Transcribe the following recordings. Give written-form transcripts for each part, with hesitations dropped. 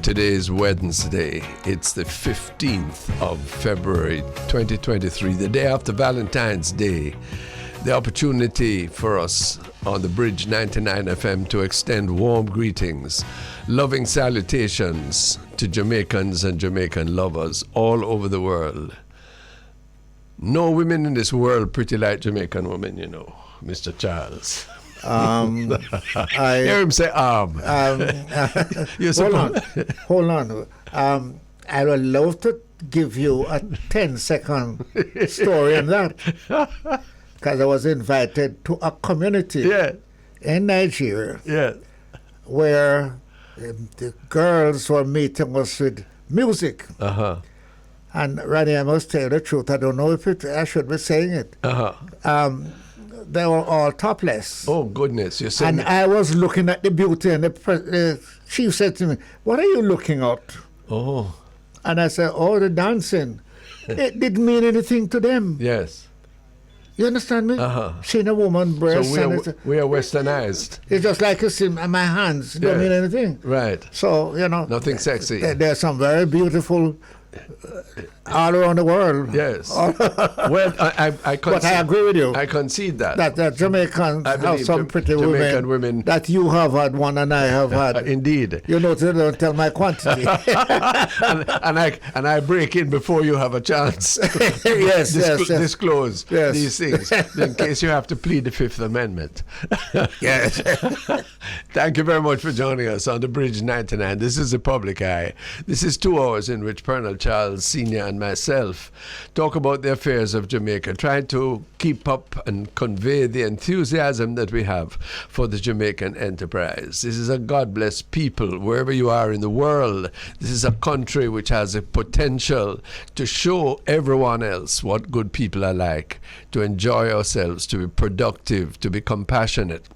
Today is Wednesday. It's the 15th of February 2023, the day after Valentine's Day. The opportunity for us on the Bridge 99 FM to extend warm greetings, loving salutations to Jamaicans and Jamaican lovers all over the world. No women in this world pretty like Jamaican women, you know, Mr. Charles. I hear him say hold on. I would love to give you a 10-second story on that, because I was invited to a community in Nigeria where the girls were meeting us with music. And Randy, I must tell you the truth, I don't know if I should be saying it. They were all topless. Oh, goodness. You're saying and I was looking at the beauty, and the chief said to me, "What are you looking at?" Oh. And I said, "Oh, the dancing." It didn't mean anything to them. Yes. You understand me? Seeing a woman breast. So we are westernized. It's just like you see my hands. It don't mean anything. Right. So, you know. Nothing sexy. There's some very beautiful all around the world. Yes. Well, I but I agree with you. I concede that. That Jamaicans have some pretty women that you have had one and I have had. Indeed. You know, they don't tell my quantity. and I break in before you have a chance. Yes, disclose these things in case you have to plead the Fifth Amendment. Yes. Thank you very much for joining us on the Bridge 99. This is the Public Eye. This is 2 hours in which Pearnel, Charles Sr. and myself talk about the affairs of Jamaica, trying to keep up and convey the enthusiasm that we have for the Jamaican enterprise. This is a God-bless people, wherever you are in the world. This is a country which has a potential to show everyone else what good people are like, to enjoy ourselves, to be productive, to be compassionate,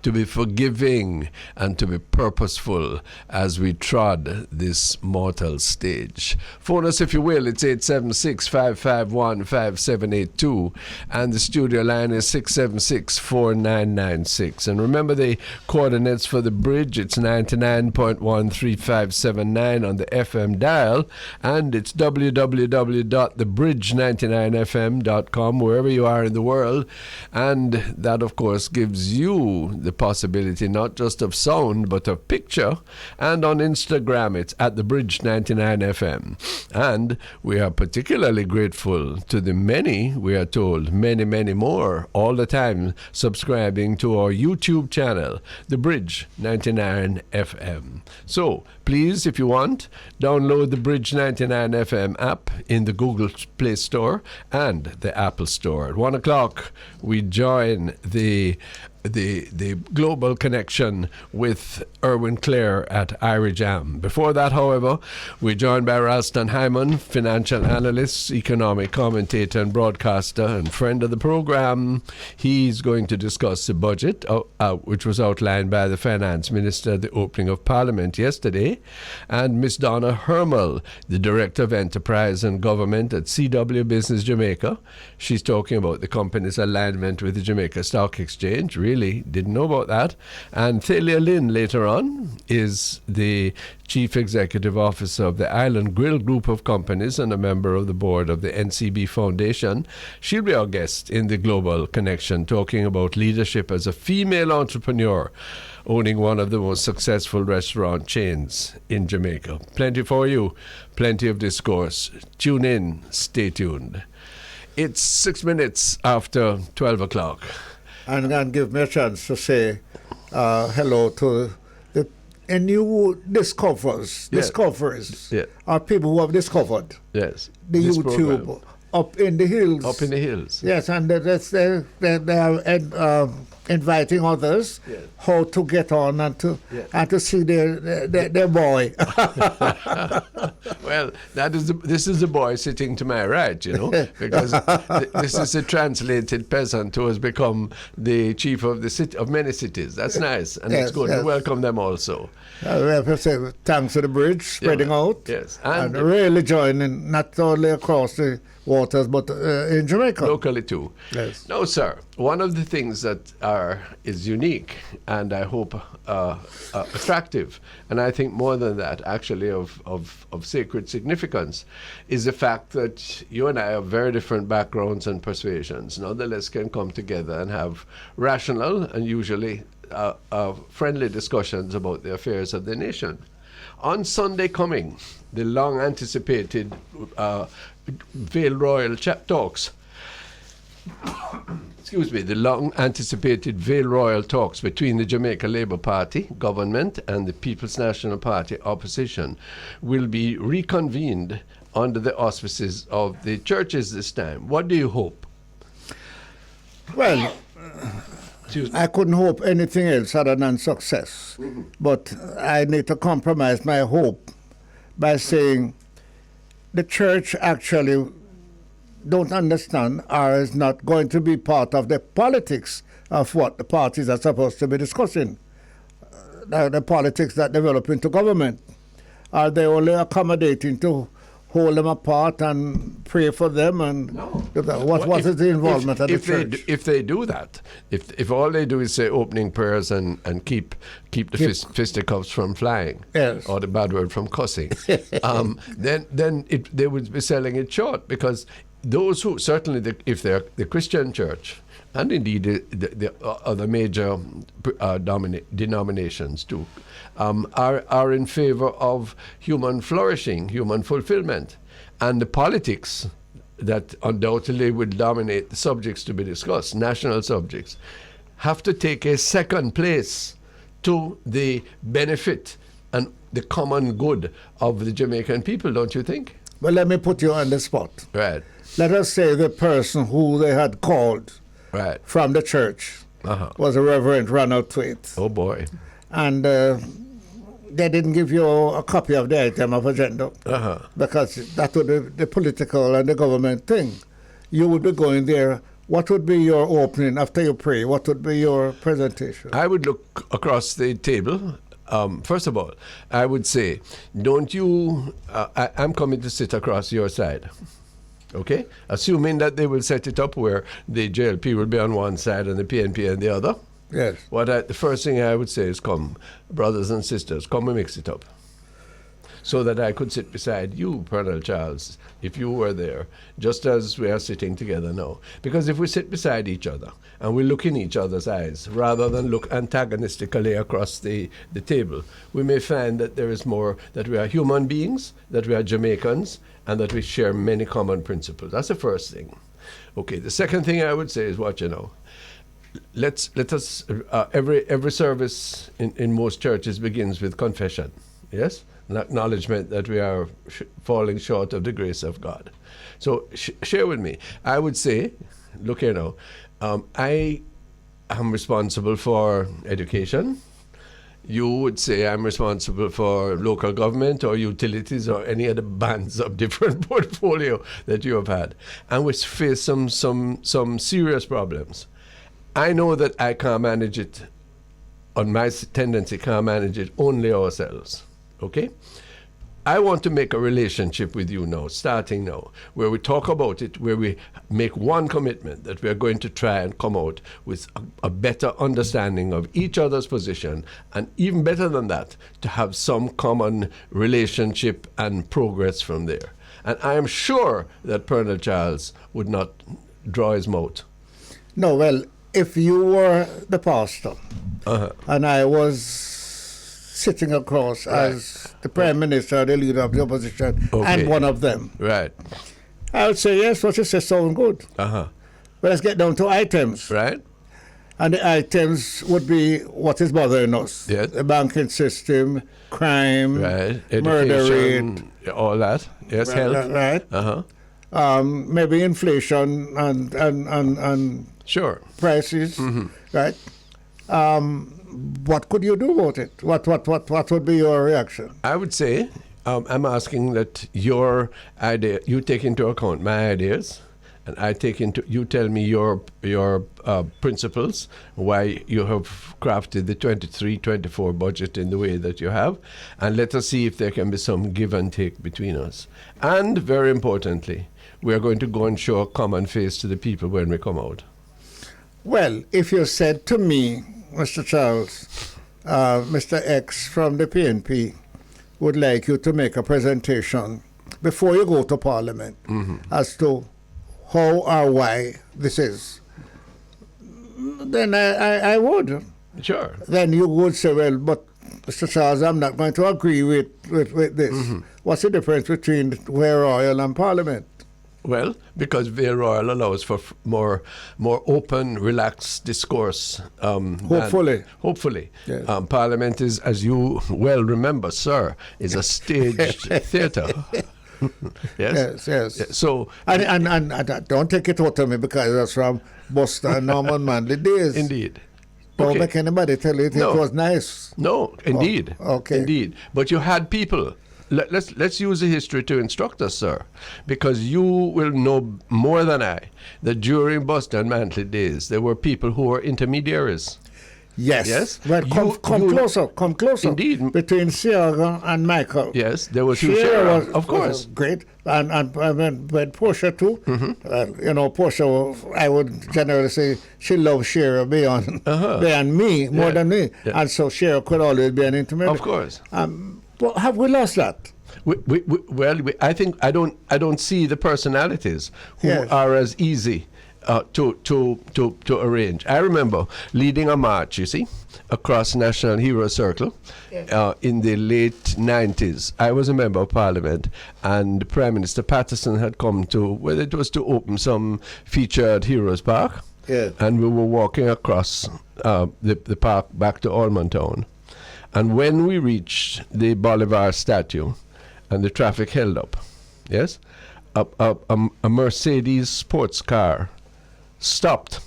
to be forgiving, and to be purposeful as we trod this mortal stage. Phone us if you will. It's 876-551-5782 and the studio line is 676-4996. And remember the coordinates for the bridge. It's 99.13579 on the FM dial, and it's www.thebridge99fm.com wherever you are in the world. And that, of course, gives you the possibility not just of sound but of picture. And on Instagram, it's at the Bridge99FM. And we are particularly grateful to the many, we are told, many more, all the time, subscribing to our YouTube channel, the Bridge 99 FM. So, please, if you want, download the Bridge 99 FM app in the Google Play Store and the Apple Store. At 1 o'clock, we join the global connection with Erwin Clare at Irie Jam. Before that, however, we're joined by Ralston Hyman, financial analyst, economic commentator and broadcaster, and friend of the program. He's going to discuss the budget, which was outlined by the finance minister at the opening of Parliament yesterday, and Miss Donna Hurmal, the director of enterprise and government at C&W Business Jamaica. She's talking about the company's alignment with the Jamaica Stock Exchange. Really didn't know about that. And Thalia Lyn later on is the Chief Executive Officer of the Island Grill Group of Companies and a member of the board of the NCB Foundation. She'll be our guest in the Global Connection, talking about leadership as a female entrepreneur owning one of the most successful restaurant chains in Jamaica. Plenty for you, plenty of discourse. Tune in, stay tuned. It's 6 minutes after 12 o'clock. And give me a chance to say hello to the new discoverers are people who have discovered the YouTube program. Up in the hills. Yes, and they are inviting others how to get on and to see their boy. Well, this is the boy sitting to my right, you know, because this is a translated peasant who has become the chief of the city of many cities. That's nice, and it's good to welcome them also. We have to say thanks to the bridge spreading out, and really joining not only across the waters but in Jamaica, locally too. Yes. No, sir. one of the things that is unique and I hope attractive, and I think more than that, actually of sacred significance, is the fact that you and I have very different backgrounds and persuasions, nonetheless can come together and have rational and usually friendly discussions about the affairs of the nation. On Sunday coming, the long-anticipated Vale Royal talks, the long-anticipated Vale Royal talks between the Jamaica Labour Party government and the People's National Party opposition will be reconvened under the auspices of the churches this time. What do you hope? Well, I couldn't hope anything else other than success. Mm-hmm. But I need to compromise my hope by saying the church actually don't understand or is not going to be part of the politics of what the parties are supposed to be discussing. The politics that develop into government. Are they only accommodating to hold them apart and pray for them? And no. What is the involvement of the church? If they do that, if all they do is say opening prayers and keep the fisticuffs from flying, yes, or the bad word from cussing, then they would be selling it short, because those who, certainly if they're the Christian church, and indeed the other major denominations too, are in favor of human flourishing, human fulfillment. And the politics that undoubtedly will dominate the subjects to be discussed, national subjects, have to take a second place to the benefit and the common good of the Jamaican people, don't you think? Well, let me put you on the spot. Right. Let us say the person who they had called from the church was a Reverend Ronald Thwaites. Oh, boy. And they didn't give you a copy of the item of agenda because that would be the political and the government thing. You would be going there. What would be your opening after you pray? What would be your presentation? I would look across the table. First of all, I would say, don't you, I'm coming to sit across your side. Okay? Assuming that they will set it up where the JLP will be on one side and the PNP on the other. Yes. The first thing I would say is, come, brothers and sisters, come and mix it up. So that I could sit beside you, Pearnel Charles, if you were there, just as we are sitting together now. Because if we sit beside each other and we look in each other's eyes, rather than look antagonistically across the table, we may find that there is more, that we are human beings, that we are Jamaicans, and that we share many common principles. That's the first thing. Okay, the second thing I would say is what, let us every service in most churches begins with confession, yes, an acknowledgement that we are falling short of the grace of God. So share with me. I would say, look here now, I am responsible for education. You would say I'm responsible for local government or utilities or any other bands of different portfolio that you have had, and we face some serious problems. I know that I can't manage it, on my tendency can't manage it only ourselves, okay? I want to make a relationship with you now, starting now, where we talk about it, where we make one commitment that we are going to try and come out with a better understanding of each other's position, and even better than that, to have some common relationship and progress from there. And I am sure that Pearnel Charles would not draw his mouth. No, well, if you were the pastor and I was sitting across as the Prime Minister, the leader of the opposition, and one of them, right, I would say, yes, what you say sounds good. But let's get down to items. Right. And the items would be what is bothering us. Yes. The banking system, crime, right, murder rate, all that. Yes, health. Right. Maybe inflation and sure, prices, right? What could you do about it? What would be your reaction? I would say I'm asking that your idea, you take into account my ideas, and you tell me your principles, why you have crafted the 23-24 budget in the way that you have, and let us see if there can be some give and take between us. And very importantly, we are going to go and show a common face to the people when we come out. Well, if you said to me, Mr. Charles, Mr. X from the PNP would like you to make a presentation before you go to Parliament as to how or why this is, then I would. Sure. Then you would say, well, but Mr. Charles, I'm not going to agree with this. What's the difference between Vale Royal and Parliament? Well, because Vale Royal allows for more open, relaxed discourse. Hopefully. Yes. Parliament is, as you well remember, sir, is a staged theatre. Yes. So, and don't take it out of me because that's from Buster and Norman Manley days. Indeed. Don't make anybody tell you it was nice. No, indeed. Okay. Indeed. But you had people. Let's use the history to instruct us, sir, because you will know more than I that during Buster and Manley days there were people who were intermediaries. Yes. Well, come closer. Indeed. Between Shearer and Michael. Yes, there was Shearer, of course. Was great. And when Portia too, Portia, I would generally say she loved Shearer beyond me, more than me. Yeah. And so Shearer could always be an intermediary. Of course. Well, have we lost that? I think I don't see the personalities who are as easy to arrange. I remember leading a march, you see, across National Hero Circle in the late 90s. I was a member of Parliament, and Prime Minister Patterson had come to, whether it was to open some feature at Heroes Park, and we were walking across the park back to Almond Town. And when we reached the Bolivar statue and the traffic held up, yes, a Mercedes sports car stopped.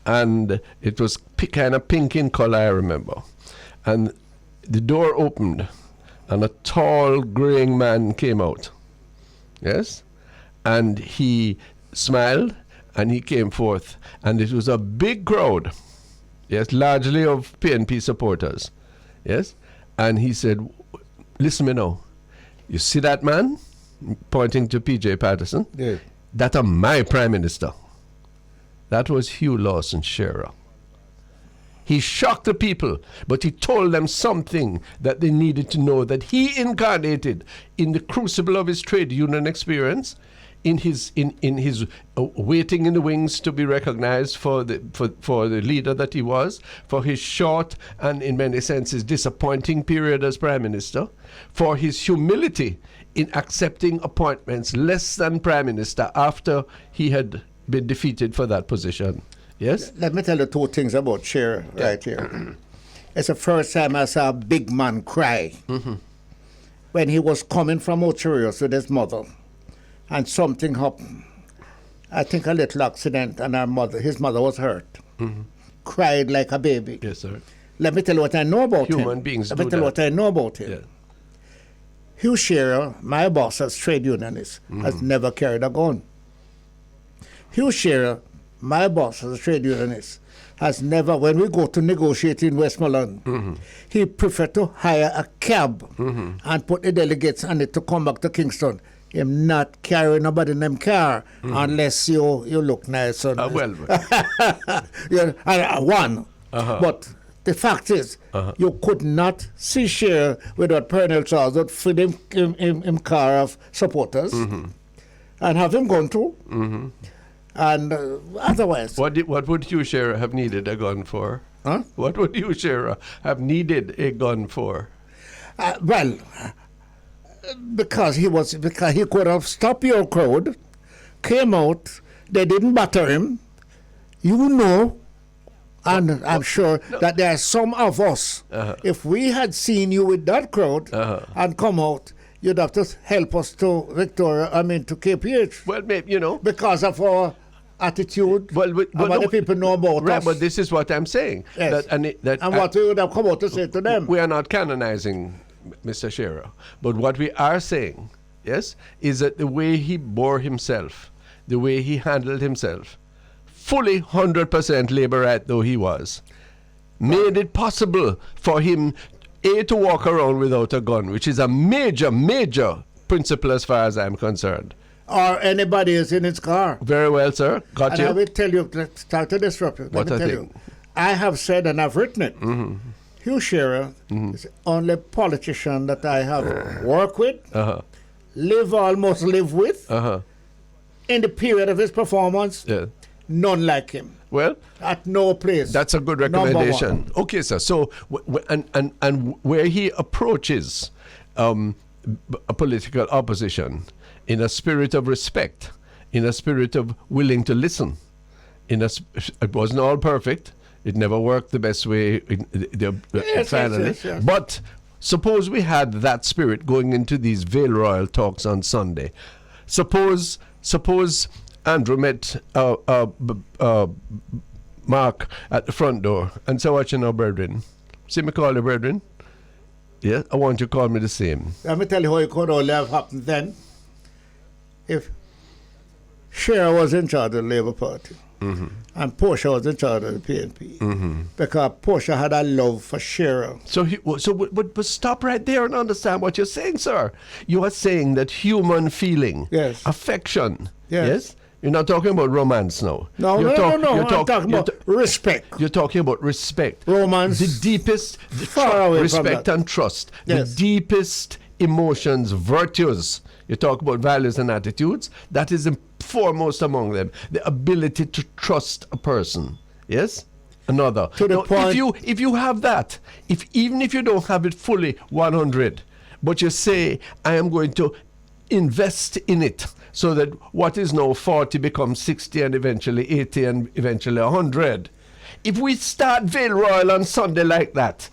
And it was kind of pink in color, I remember. And the door opened and a tall, graying man came out. Yes? And he smiled and he came forth. And it was a big crowd, yes, largely of PNP supporters. Yes? And he said, listen me now. You see that man? Pointing to P.J. Patterson. Yeah. That's my Prime Minister. That was Hugh Lawson Shearer. He shocked the people, but he told them something that they needed to know, that he incarnated in the crucible of his trade union experience, in his waiting in the wings to be recognized for the leader that he was, for his short and in many senses disappointing period as Prime Minister, for his humility in accepting appointments less than Prime Minister after he had been defeated for that position. Yes? Let me tell you two things about Shearer right here. It's the first time I saw a big man cry when he was coming from Ocherios with his mother. And something happened. I think a little accident, and his mother was hurt. Cried like a baby. Yes, sir. Let me tell you what I know about him. Human beings do that. Let me tell you what I know about him. Yeah. Hugh Shearer, my boss as trade unionist, has never carried a gun. Hugh Shearer, my boss as a trade unionist, has never, when we go to negotiate in Westmoreland, he preferred to hire a cab and put the delegates on it to come back to Kingston. Him not carrying nobody in them car unless you look nice. One. But the fact is, you could not see Shearer without Pearnel Charles would feed him car of supporters and have him gone through. And otherwise... What would Hugh Shearer have needed a gun for? Huh? What would Hugh Shearer have needed a gun for? Because he could have stopped your crowd, came out, they didn't batter him, and I'm sure that there are some of us, if we had seen you with that crowd and come out, you'd have to help us to to KPH. Well, maybe, because of our attitude, what the people know about us. But this is what I'm saying. Yes. And what we would have come out to say to them. We are not canonizing Mr. Shearer. But what we are saying, yes, is that the way he bore himself, the way he handled himself, fully 100% labor right though he was, made it possible for him, to walk around without a gun, which is a major, major principle as far as I'm concerned. or anybody is in his car. Very well, sir. Got And you. I will tell you, let's start to disrupt you. Let me tell you. I have said, and I've written it, Hugh Shearer is the only politician that I have worked with, almost live with, in the period of his performance. Yeah. None like him. Well, at no place. That's a good recommendation. Okay, sir. So, and where he approaches a political opposition in a spirit of respect, in a spirit of willing to listen, it wasn't all perfect. It never worked the best way finally. Yes. But suppose we had that spirit going into these Vale Royal talks on Sunday. Suppose Andrew met Mark at the front door and said, "What you know, brethren? See me call you brethren? Yeah, I want you to call me the same." Let me tell you how it could only have happened then. If Shearer was in charge of the Labour Party and Portia was in charge of the PNP, because Portia had a love for Shearer. But stop right there and understand what you're saying, sir. You are saying that human feeling, affection, yes? You're not talking about romance now. No. I'm talking about respect. You're talking about respect. Romance. The deepest respect and trust. Yes. The deepest emotions, virtues. You talk about values and attitudes. That is foremost among them. The ability to trust a person. Yes? Another. To the point. If you have that, even if you don't have it fully 100, but you say, I am going to invest in it, so that what is now 40 becomes 60 and eventually 80 and eventually 100. If we start Vale Royal on Sunday like that,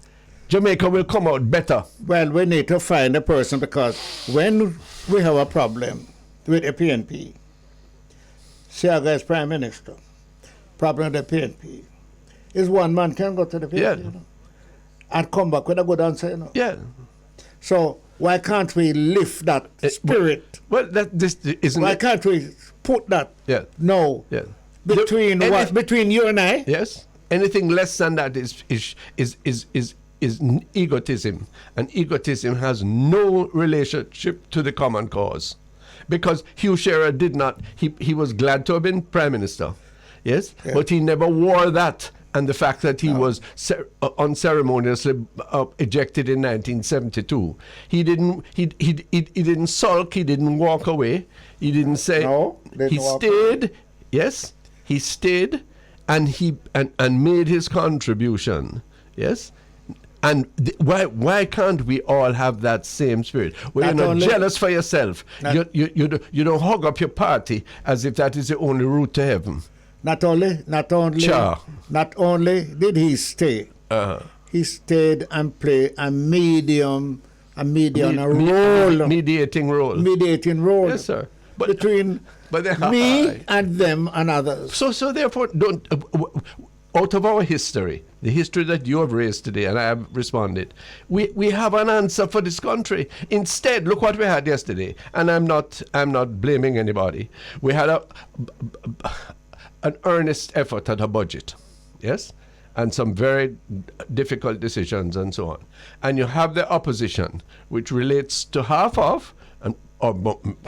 Jamaica will come out better. Well, we need to find a person, because when we have a problem with the PNP, Shearer is Prime Minister, problem with the PNP is one man can go to the PNP and come back with a good answer. Yeah. So why can't we lift that spirit? Well, this isn't. Why can't we put that? Yeah. No. Yeah. Between you and I? Yes. Anything less than that is egotism, and egotism has no relationship to the common cause, because Hugh Shearer did not. He was glad to have been Prime Minister, yes, but he never wore that. And the fact that he was unceremoniously ejected in 1972, he didn't sulk, he didn't walk away, he didn't say. No, he stayed. Yes, he stayed, and made his contribution. Yes. And why can't we all have that same spirit? Where you're not jealous for yourself. You don't hug up your party as if that is the only route to heaven. Not only did he stay, he stayed and played a mediating role. Yes, sir. Between me and them and others. So therefore, out of our history, the history that you have raised today, and I have responded, we have an answer for this country. Instead, look what we had yesterday, and I'm not blaming anybody. We had an earnest effort at a budget, yes, and some very difficult decisions and so on. And you have the opposition, which relates to half of, or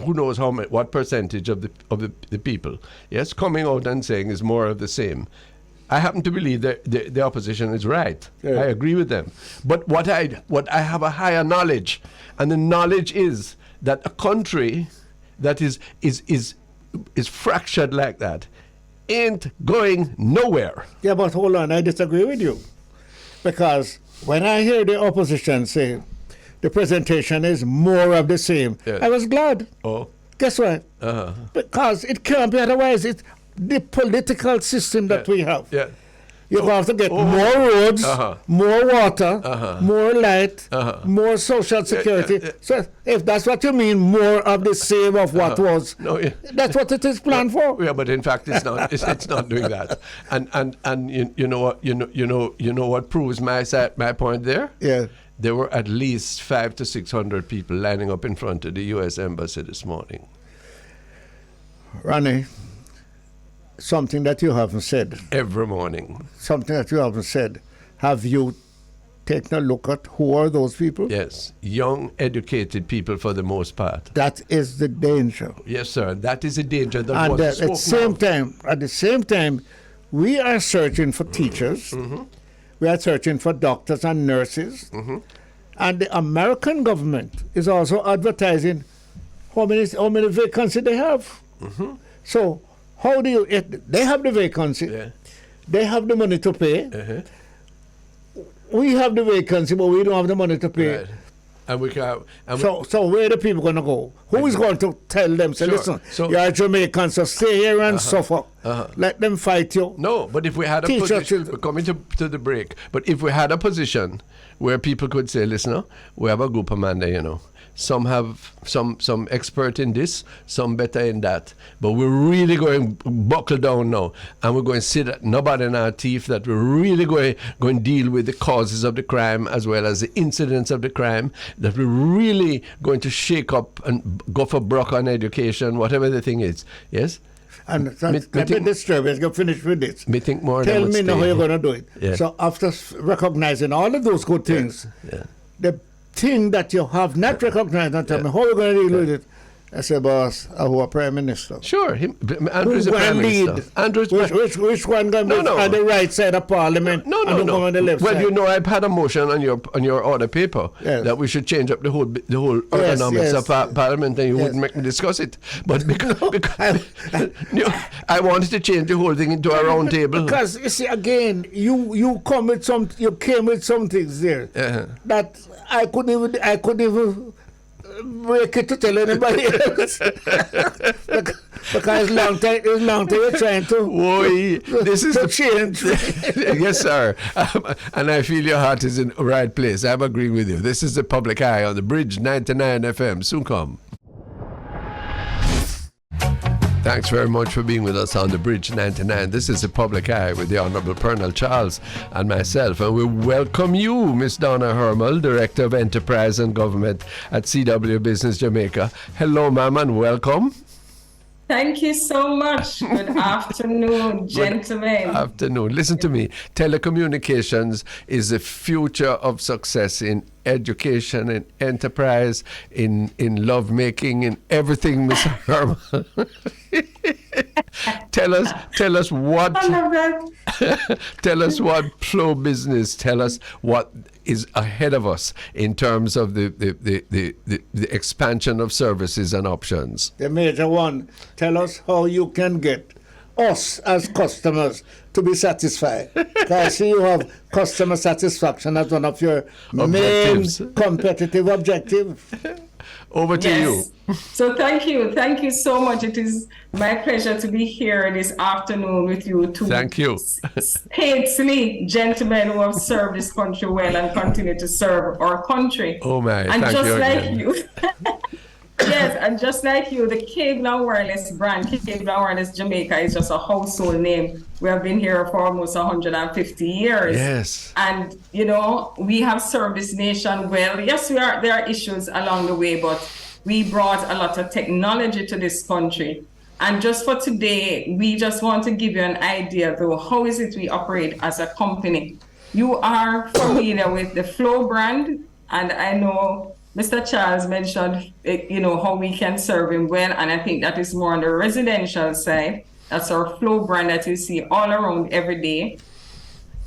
who knows what percentage of the people, yes, coming out and saying is more of the same. I happen to believe that the opposition is right. Yeah. I agree with them. But what I have a higher knowledge, and the knowledge is that a country that is fractured like that ain't going nowhere. Yeah, but hold on, I disagree with you. Because when I hear the opposition say the presentation is more of the same, I was glad. Oh. Guess what? Because it can't be otherwise. It's the political system that we have. Yeah. You have to get more roads, more water, more light, more social security. So if that's what you mean, more of the same of what was, that's what it is planned for. Yeah, but in fact, it's not. It's not doing that. And you know what proves my point there? Yeah. There were at least 500 to 600 people lining up in front of the U.S. Embassy this morning. Ronnie, something that you haven't said. Every morning. Something that you haven't said. Have you taken a look at who are those people. Yes, young, educated people for the most part. That is the danger. Yes, sir. That is a danger. That And was at the same time, we are searching for teachers. Mm-hmm. We are searching for doctors and nurses. Mm-hmm. And the American government is also advertising how many vacancies they have. Mm-hmm. So how do you? They have the vacancy. Yeah. They have the money to pay. Uh-huh. We have the vacancy, but we don't have the money to pay. Right. And we can. So where are the people going to go? Who is going to tell them? Say, listen, you're Jamaicans, so stay here and suffer. Let them fight you. No, but if we had a position, we're coming to the break. But if we had a position where people could say, listen, we have a group of men there, you know. Some have some expert in this, some better in that. But we're really going to buckle down now, and we're going to sit at nobody in our teeth, that we're really going to deal with the causes of the crime as well as the incidents of the crime, that we're really going to shake up and go for broke on education, whatever the thing is. Yes? And let me disturb you. Let's finish with this. Me think more Tell me now how you're going to do it. Yeah. So after recognizing all of those good things, the thing that you have not recognized, and tell me how you're going to deal with it. I say, boss, who are Prime Minister? Sure, Andrew's the Prime Minister. Andrew's which one going to be on the right side of Parliament? No. On the left well, side? you know, I've had a motion on your order paper that we should change up the whole economics of Parliament, and you wouldn't make me discuss it. But because I wanted to change the whole thing into a round table. Because you see, again, you came with some things there that I couldn't even break it to tell anybody else. Because it's long time you're trying to this is to change. Yes, sir. And I feel your heart is in the right place. I'm agreeing with you. This is the Public Eye on the Bridge 99 FM. Soon come. Thanks very much for being with us on the Bridge 99. This is the Public Eye with the Honourable Pearnel Charles and myself. And we welcome you, Miss Donna Hurmal, Director of Enterprise and Government at C&W Business Jamaica. Hello, ma'am, and welcome. Thank you so much. Good afternoon, gentlemen. Good afternoon. Listen to me. Telecommunications is the future of success in education, in enterprise, in lovemaking, in everything, Miss Hurmal. Tell us what. I love that. Tell us what flow business. Tell us what is ahead of us in terms of the expansion of services and options. The major one. Tell us how you can get us as customers to be satisfied. Because you have customer satisfaction as one of your main competitive objectives. Over to you. So thank you so much. It is my pleasure to be here this afternoon with you two. Thank you. Statesmen, gentlemen who have served this country well and continue to serve our country. Oh my! And thank just you like again. you. Yes, and just like you, the Cable and Wireless brand, Cable and Wireless Jamaica, is just a household name. We have been here for almost 150 years. Yes. And, you know, we have served this nation well. Yes, there are issues along the way, but we brought a lot of technology to this country. And just for today, we just want to give you an idea, though, how is it we operate as a company? You are familiar with the Flow brand, and I know Mr. Charles mentioned, you know, how we can serve him well, and I think that is more on the residential side. That's our Flow brand that you see all around every day.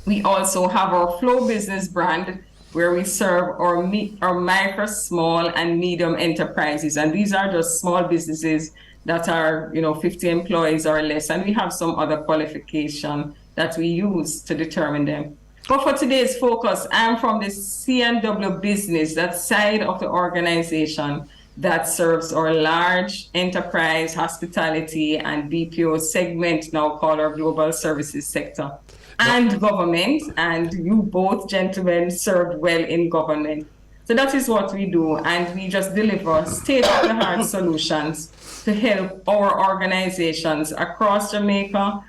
We also have our Flow Business brand, where we serve our micro, small, and medium enterprises, and these are just small businesses that are, you know, 50 employees or less, and we have some other qualification that we use to determine them. But for today's focus, I'm from the C&W Business, that side of the organization that serves our large enterprise, hospitality, and BPO segment, now called our global services sector, and government. And you both gentlemen served well in government. So that is what we do, and we just deliver state-of-the-art solutions to help our organizations across Jamaica,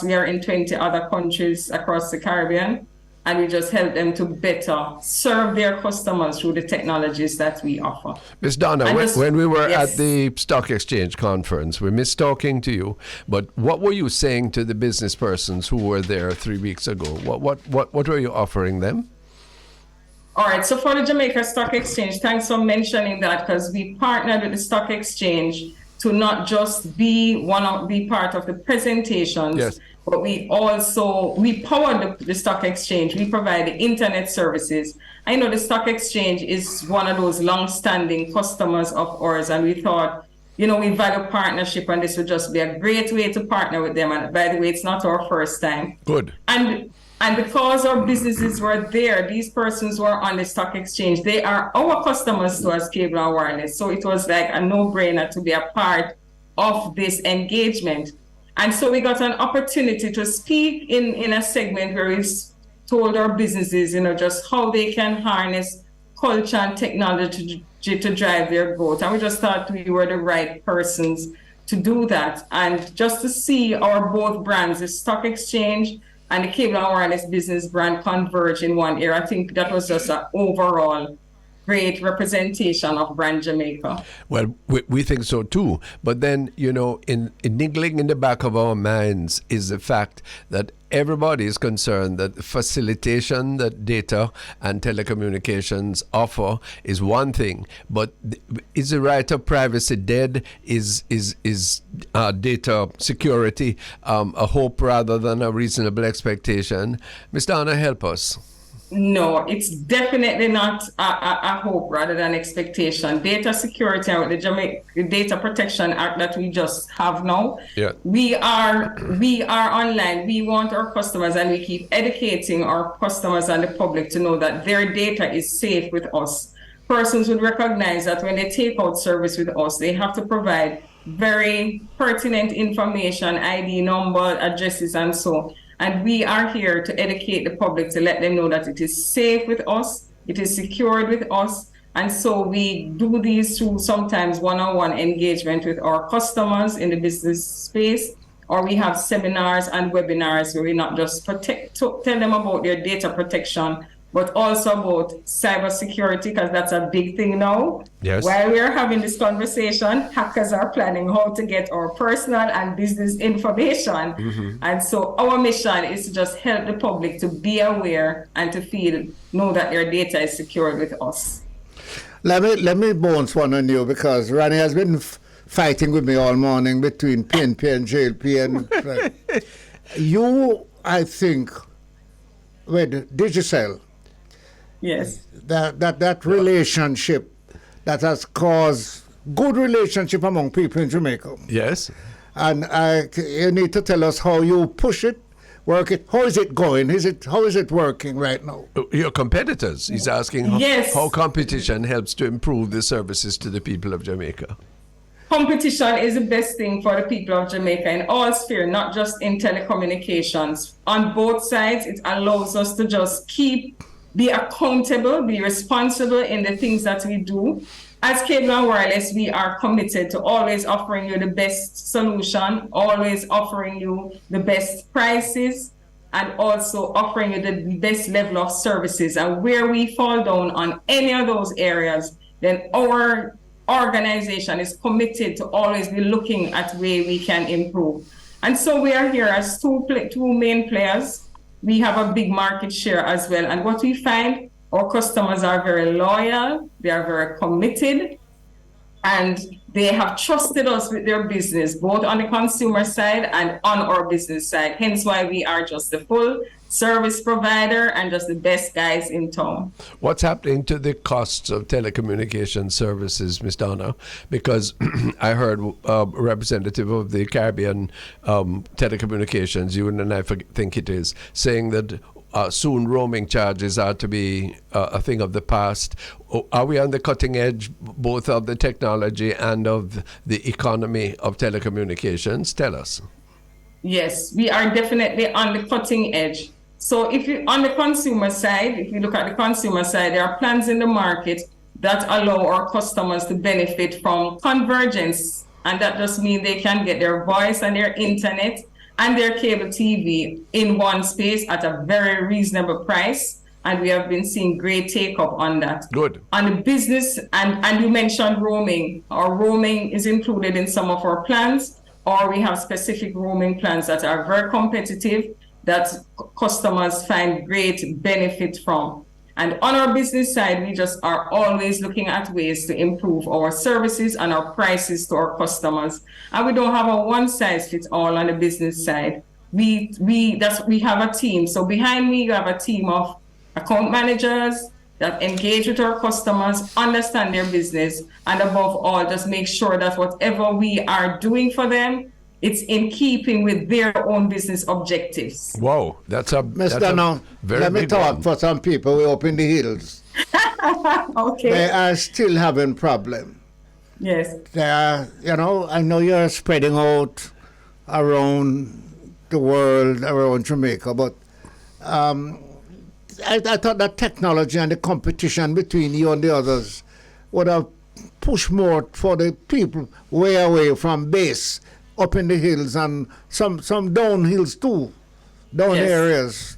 we are in 20 other countries across the Caribbean, and we just help them to better serve their customers through the technologies that we offer. Ms. Donna, when we were at the Stock Exchange conference, we missed talking to you, but what were you saying to the business persons who were there 3 weeks ago? What were you offering them? All right, so for the Jamaica Stock Exchange, thanks for mentioning that, because we partnered with the Stock Exchange to not just be part of the presentations, yes, but we power the Stock Exchange. We provide the internet services. I know the Stock Exchange is one of those long-standing customers of ours, and we thought, we value partnership, and this would just be a great way to partner with them. And by the way, it's not our first time. Good. And because our businesses were there, these persons were on the Stock Exchange, they are our customers to us, Cable and Wireless. So it was like a no-brainer to be a part of this engagement. And so we got an opportunity to speak in a segment where we told our businesses, just how they can harness culture and technology to drive their growth. And we just thought we were the right persons to do that. And just to see our both brands, the Stock Exchange and the Cable and Wireless business brand, converge in one area, I think that was just an overall great representation of brand Jamaica. Well, we think so too. But then, in niggling in the back of our minds is the fact that everybody is concerned that the facilitation that data and telecommunications offer is one thing, but is the right of privacy dead? Is data security a hope rather than a reasonable expectation? Ms. Donna, help us. No, it's definitely not a hope rather than expectation. Data security and the Jamaica Data Protection Act that we just have now. Yeah. We are online. We want our customers, and we keep educating our customers and the public to know that their data is safe with us. Persons would recognize that when they take out service with us, they have to provide very pertinent information, ID number, addresses, and so on. And we are here to educate the public to let them know that it is safe with us, it is secured with us. And so we do these through sometimes one-on-one engagement with our customers in the business space, or we have seminars and webinars where we not just tell them about their data protection, but also about cybersecurity, because that's a big thing now. Yes. While we're having this conversation, hackers are planning how to get our personal and business information. Mm-hmm. And so our mission is to just help the public to be aware and to know that their data is secured with us. Let me bounce one on you, because Ronnie has been fighting with me all morning between PNP and JLP. And you, I think, with Digicel, yes, that relationship that has caused good relationship among people in Jamaica. Yes. And you need to tell us how you push it, work it. How is it going? How is it working right now? Your competitors. He's asking how competition helps to improve the services to the people of Jamaica. Competition is the best thing for the people of Jamaica in all spheres, not just in telecommunications. On both sides, it allows us to just be accountable, be responsible in the things that we do. As Cable and Wireless, we are committed to always offering you the best solution, always offering you the best prices, and also offering you the best level of services. And where we fall down on any of those areas, then our organization is committed to always be looking at where we can improve. And so we are here as two main players. We have a big market share as well. And what we find, our customers are very loyal, they are very committed, and they have trusted us with their business, both on the consumer side and on our business side. Hence why we are just the full service provider and just the best guys in town. What's happening to the costs of telecommunication services, Ms. Donna? Because I heard a representative of the Caribbean Telecommunications, you and I think it is, saying that soon roaming charges are to be a thing of the past. Are we on the cutting edge, both of the technology and of the economy of telecommunications? Tell us. Yes, we are definitely on the cutting edge. So on the consumer side, if you look at the consumer side, there are plans in the market that allow our customers to benefit from convergence. And that just means they can get their voice and their internet and their cable TV in one space at a very reasonable price. And we have been seeing great take-up on that. Good. On the business, and you mentioned roaming. Our roaming is included in some of our plans, or we have specific roaming plans that are very competitive that customers find great benefit from. And on our business side, we just are always looking at ways to improve our services and our prices to our customers. And we don't have a one-size-fits-all on the business side. We have a team. So behind me, you have a team of account managers that engage with our customers, understand their business, and above all, just make sure that whatever we are doing for them, it's in keeping with their own business objectives. Whoa, that's a Mr. very let me big talk one. for some people way up in the hills. Okay. They are still having problem. Yes. They are, I know you're spreading out around the world, around Jamaica, but I thought that technology and the competition between you and the others would have pushed more for the people way away from base, up in the hills and some down hills too, down Yes. areas.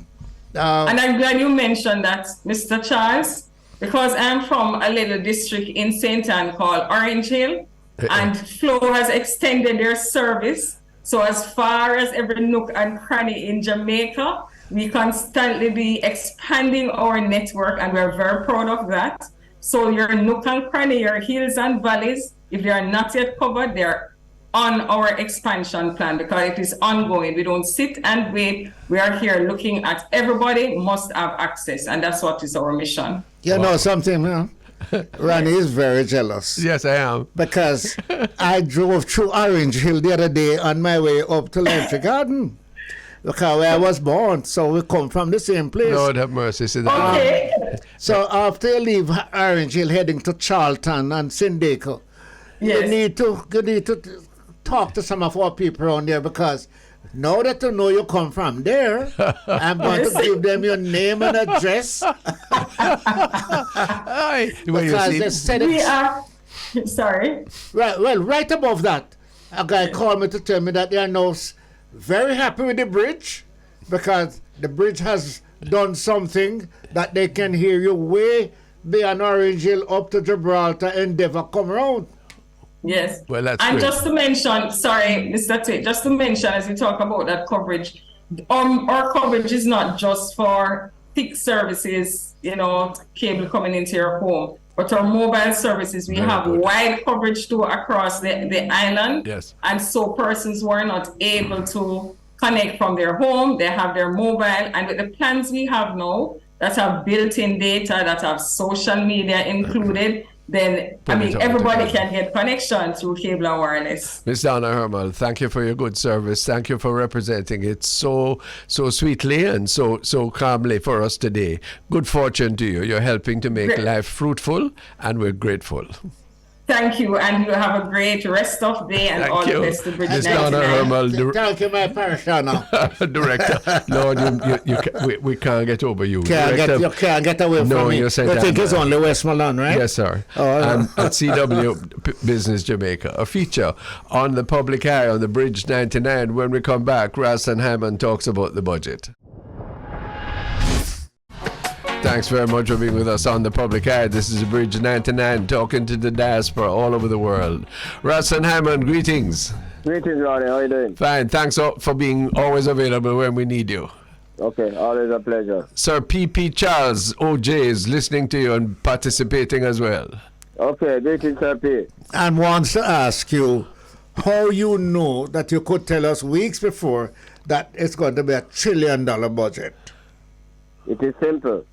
And I'm glad you mentioned that, Mr. Charles, because I'm from a little district in St. Ann called Orange Hill, and Flow has extended their service. So as far as every nook and cranny in Jamaica, we constantly be expanding our network, and we're very proud of that. So your nook and cranny, your hills and valleys, if they are not yet covered, they're on our expansion plan because it is ongoing. We don't sit and wait. We are here looking at everybody must have access, and that's what is our mission. You know something, Ronnie is very jealous. Yes, I am. Because I drove through Orange Hill the other day on my way up to Lantry Garden. Because where I was born, so we come from the same place. Lord have mercy. See that. Okay. So after you leave Orange Hill heading to Charlton and Syndico, Yes. you need to talk to some of our people around there, because now that you know you come from there, I'm going to give them your name and address. Because they said We are sorry. right above that, a guy called me to tell me that they are now very happy with the bridge, because the bridge has done something that they can hear you way beyond Orange Hill up to Gibraltar and Endeavour come around. Yes. Well, that's and great. just to mention, sorry, Mr. Tate, just to mention as we talk about that coverage, our coverage is not just for fixed services, cable coming into your home, but our mobile services, we Very have good. wide coverage too across the island. Yes. And so persons who are not able to connect from their home, they have their mobile, and with the plans we have now that have built-in data, that have social media included, then, everybody can get connection through cable and wireless. Miss Donna Hurmal, thank you for your good service. Thank you for representing it so sweetly and so calmly for us today. Good fortune to you. You're helping to make life fruitful, and we're grateful. Thank you, and you have a great rest of day and Thank all you. the best to Miss Donna BridgeNation. Hurmal, Thank you, my parishioner. Director. Lord, we can't get over you. You Director, can't get away from No, me. you said I that, think it's man. only Westmoreland, right? Yes, sir. Oh, And at C&W Business Jamaica, a feature on the public eye on the Bridge 99. When we come back, Ralston Hyman talks about the budget. Thanks very much for being with us on the public eye. This is Bridge 99, talking to the diaspora all over the world. Ralston Hyman, greetings. Greetings, Ronnie. How are you doing? Fine. Thanks for being always available when we need you. Okay, always a pleasure. Sir P.P. Charles, OJ, is listening to you and participating as well. Okay, greetings, Sir P. And wants to ask you how you know that you could tell us weeks before that it's going to be $1 trillion budget. It is simple.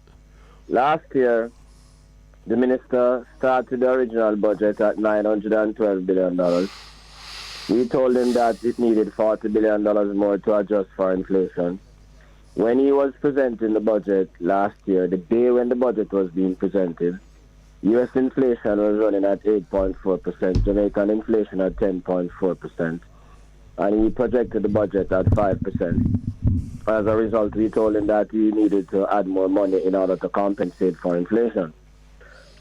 Last year, the minister started the original budget at $912 billion. We told him that it needed $40 billion more to adjust for inflation. When he was presenting the budget last year, the day when the budget was being presented, U.S. inflation was running at 8.4%, Jamaican inflation at 10.4%, and he projected the budget at 5%. As a result, we told him that he needed to add more money in order to compensate for inflation.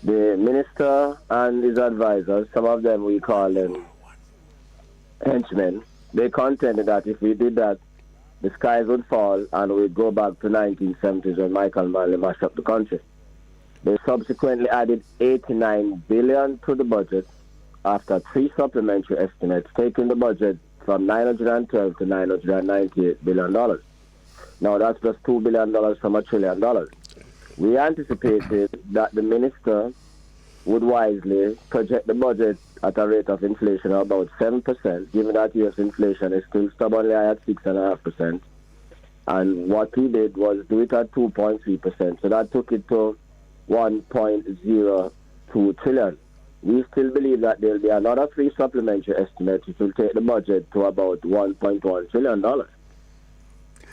The minister and his advisors, some of them we call them henchmen, they contended that if we did that, the skies would fall and we'd go back to 1970s when Michael Manley mashed up the country. They subsequently added $89 billion to the budget after 3 supplementary estimates, taking the budget from $912 to $998 billion. Now that's just $2 billion from $1 trillion. we anticipated that the minister would wisely project the budget at a rate of inflation of about 7%, given that U.S. inflation is still stubbornly high at 6.5%. And what he did was do it at 2.3%. So that took it to 1.02 trillion. We still believe that there will be another 3 supplementary estimates which will take the budget to about $1.1 trillion.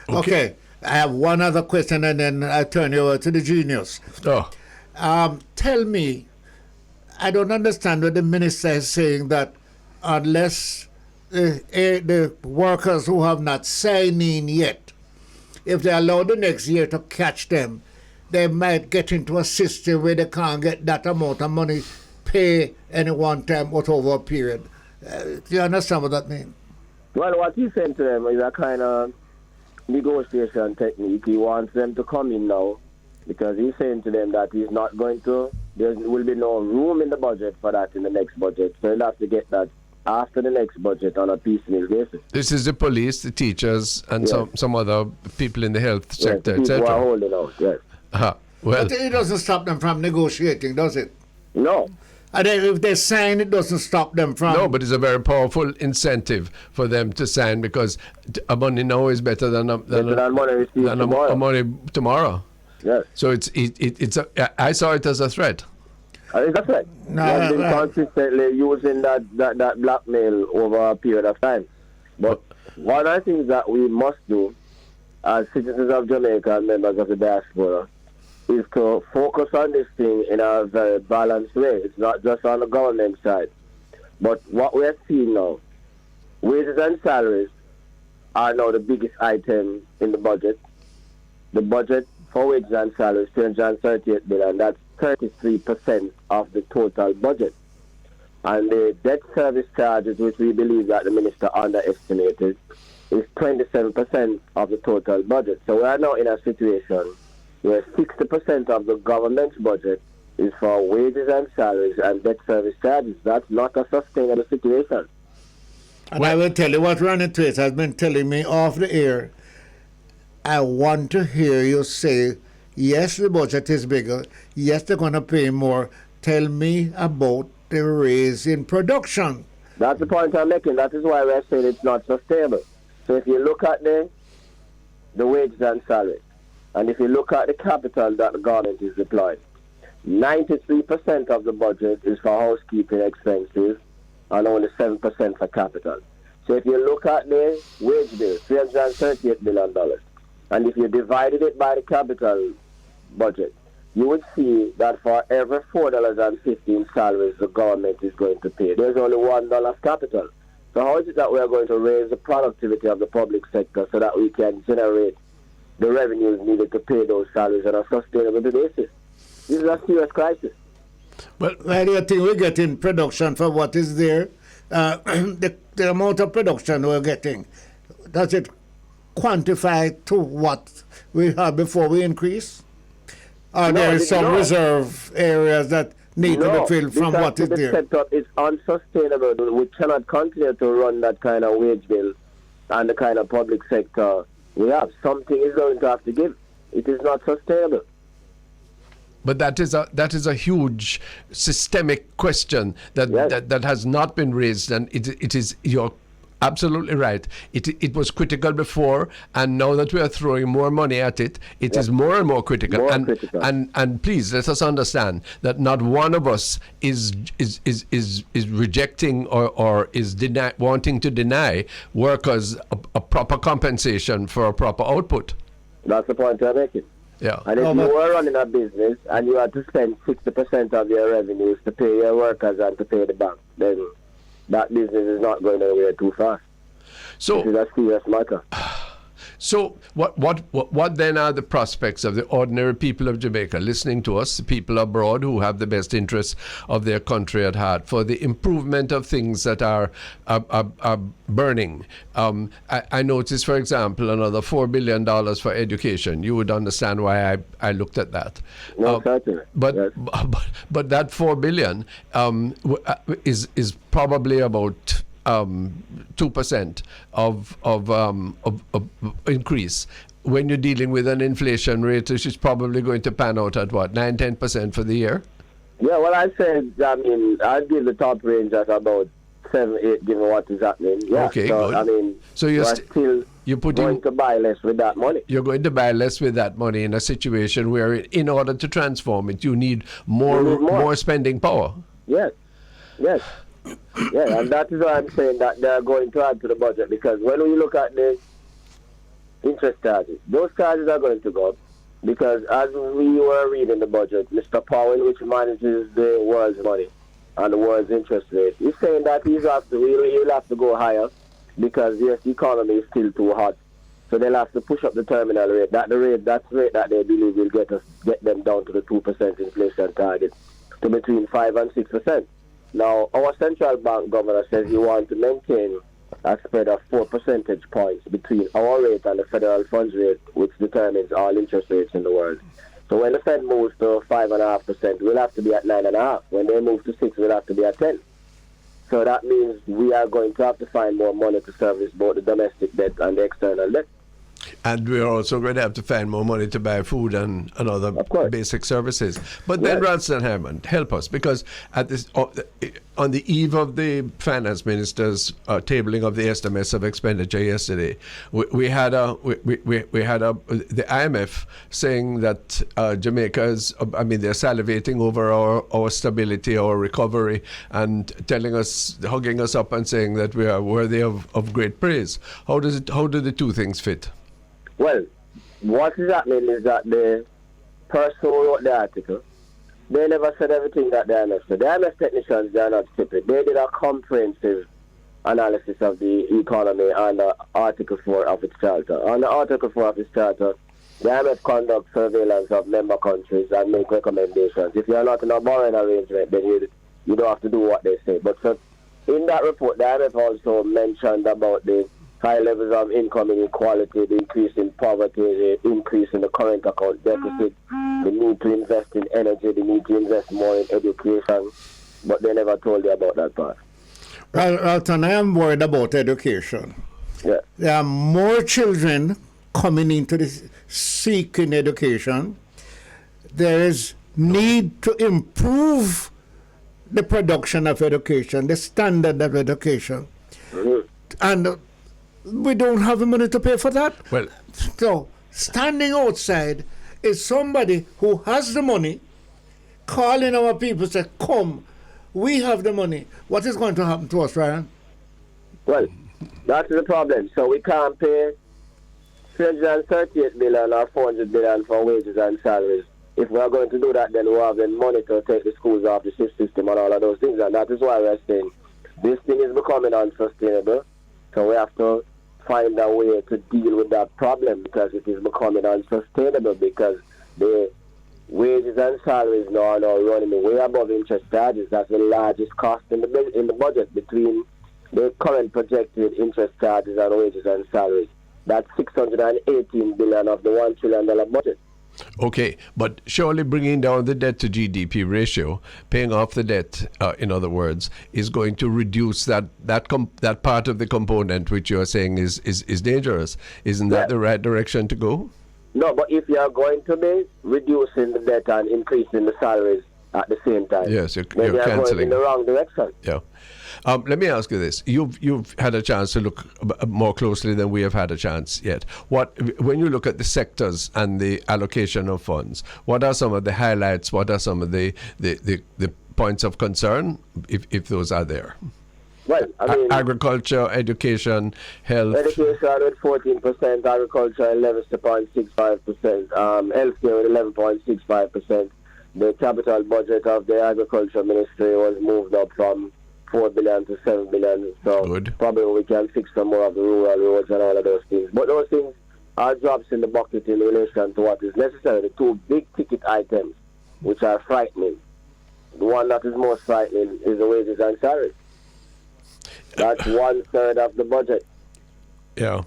Okay. I have one other question and then I turn you over to the genius. Oh. Tell me, I don't understand what the minister is saying, that unless the workers who have not signed in yet, if they allow the next year to catch them, they might get into a system where they can't get that amount of money pay any one time or over a period. Do you understand what that means? Well, what he's saying to them is a kind of negotiation technique. He wants them to come in now because he's saying to them that he's not going to, there will be no room in the budget for that in the next budget. So he'll have to get that after the next budget on a piecemeal basis. This is the police, the teachers, and some other people in the health sector, people etc. are holding out, yes. Well, But it doesn't stop them from negotiating, does it? No. And then if they sign, it doesn't stop them from... no, but it's a very powerful incentive for them to sign because a money now is better than a money received tomorrow. a money tomorrow. Yes. So I saw it as a threat. It's a threat. No, He has been consistently using that blackmail over a period of time. But one of the things that we must do as citizens of Jamaica and members of the diaspora is to focus on this thing in a very balanced way. It's not just on the government side. But what we're seeing now, wages and salaries are now the biggest item in the budget. The budget for wages and salaries, $238 billion, that's 33% of the total budget. And the debt service charges, which we believe that the minister underestimated, is 27% of the total budget. So we are now in a situation where 60% of the government's budget is for wages and salaries and debt service charges. That's not a sustainable situation. And I will tell you what Ronnie Thwaites has been telling me off the air. I want to hear you say, yes, the budget is bigger. Yes, they're going to pay more. Tell me about the raise in production. That's the point I'm making. That is why we're saying it's not sustainable. So if you look at the wages and salaries, and if you look at the capital that the government is deploying, 93% of the budget is for housekeeping expenses and only 7% for capital. So if you look at the wage bill, $338 billion, and if you divided it by the capital budget, you would see that for every $4.15 salaries the government is going to pay, there's only $1 capital. So how is it that we are going to raise the productivity of the public sector so that we can generate the revenues needed to pay those salaries on a sustainable basis? This is a serious crisis. Well, why do you think we're getting production for what is there? The amount of production we're getting, does it quantify to what we had before we increase? Or there is some reserve areas that need to be filled from what is there? The setup is unsustainable. We cannot continue to run that kind of wage bill and the kind of public sector we have. Something is going to have to give. It is not sustainable. But that is a huge systemic question that has not been raised, and it is, you're absolutely right. It was critical before, and now that we are throwing more money at it, it is more and more critical. And please let us understand that not one of us is rejecting or is wanting to deny workers a proper compensation for a proper output. That's the point I'm making. Yeah. And if you were running a business and you had to spend 60% of your revenues to pay your workers and to pay the bank, then that business is not going anywhere too fast. So this is a serious matter. So what then are the prospects of the ordinary people of Jamaica listening to us, the people abroad who have the best interests of their country at heart, for the improvement of things that are burning? I noticed, for example, another $4 billion for education. You would understand why I looked at that. No, certainly. But that $4 billion is probably about 2% of increase. when you're dealing with an inflation rate, which is probably going to pan out at what, 9-10% for the year? Yeah, well, I said, I'd give the top range at about 7-8, given what is happening. Yeah, okay, so, good. So you're still going to buy less with that money. You're going to buy less with that money in a situation where, in order to transform it, you need more spending power. Yes. Yeah, and that is why I'm saying that they're going to add to the budget, because when we look at the interest charges, those charges are going to go up, because as we were reading the budget, Mr. Powell, which manages the world's money and the world's interest rate, he's saying that he'll have to go higher, because yes, the economy is still too hot. So they'll have to push up the terminal rate. That's the rate that they believe will get them down to the 2% inflation target, to between 5 and 6%. Now, our central bank governor says he wants to maintain a spread of 4 percentage points between our rate and the federal funds rate, which determines all interest rates in the world. So when the Fed moves to 5.5%, we'll have to be at 9.5%. When they move to 6%, we'll have to be at 10%. So that means we are going to have to find more money to service both the domestic debt and the external debt. And we're also going to have to find more money to buy food and other basic services. But then, Ralston Hyman, help us, because at this, on the eve of the finance minister's tabling of the estimates of expenditure yesterday, we had the IMF saying that Jamaica's, they're salivating over our stability, our recovery, and telling us, hugging us up and saying that we are worthy of great praise. How do the two things fit? Well, what is happening is that the person who wrote the article, they never said everything that the IMF said. The IMF technicians, they are not stupid. They did a comprehensive analysis of the economy under Article 4 of its charter. Under Article 4 of its charter, the IMF conducts surveillance of member countries and make recommendations. If you are not in a borrowing arrangement, then you don't have to do what they say. But so in that report, the IMF also mentioned about the high levels of income inequality, the increase in poverty, the increase in the current account deficit, the need to invest in energy, the need to invest more in education, but they never told you about that part. Ralston, I am worried about education. Yeah. There are more children coming into this seeking education. There is need to improve the production of education, the standard of education. Mm-hmm. And we don't have the money to pay for that. Well, so standing outside is somebody who has the money calling our people, say, come, we have the money. What is going to happen to us, Ryan? Well, that's the problem. So we can't pay 338 billion or 400 billion for wages and salaries. If we are going to do that, then we have the money to take the schools off the shift system and all of those things. And that is why we're saying this thing is becoming unsustainable. So we have to find a way to deal with that problem, because it is becoming unsustainable, because the wages and salaries now are running way above interest charges. That's the largest cost in the budget, between the current projected interest charges and wages and salaries. That's 618 billion of the $1 trillion budget. Okay, but surely bringing down the debt to GDP ratio, paying off the debt, in other words, is going to reduce that part of the component which you are saying is dangerous. Isn't that the right direction to go? No, but if you are going to be reducing the debt and increasing the salaries at the same time, yes, you're then you are cancelling going in the wrong direction. Yeah. Let me ask you this: you've had a chance to look more closely than we have had a chance yet. When you look at the sectors and the allocation of funds, what are some of the highlights? What are some of the points of concern, if those are there? Well, I mean, agriculture, education, health. Education with 14%, agriculture 11.65%, healthcare with 11.65%. The capital budget of the agriculture ministry was moved up from 4 billion to 7 billion. So good. Probably we can fix some more of the rural roads and all of those things. But those things are drops in the bucket in relation to what is necessary. The two big ticket items, which are frightening. The one that is most frightening is the wages and salaries. That's 1/3 of the budget. Yeah.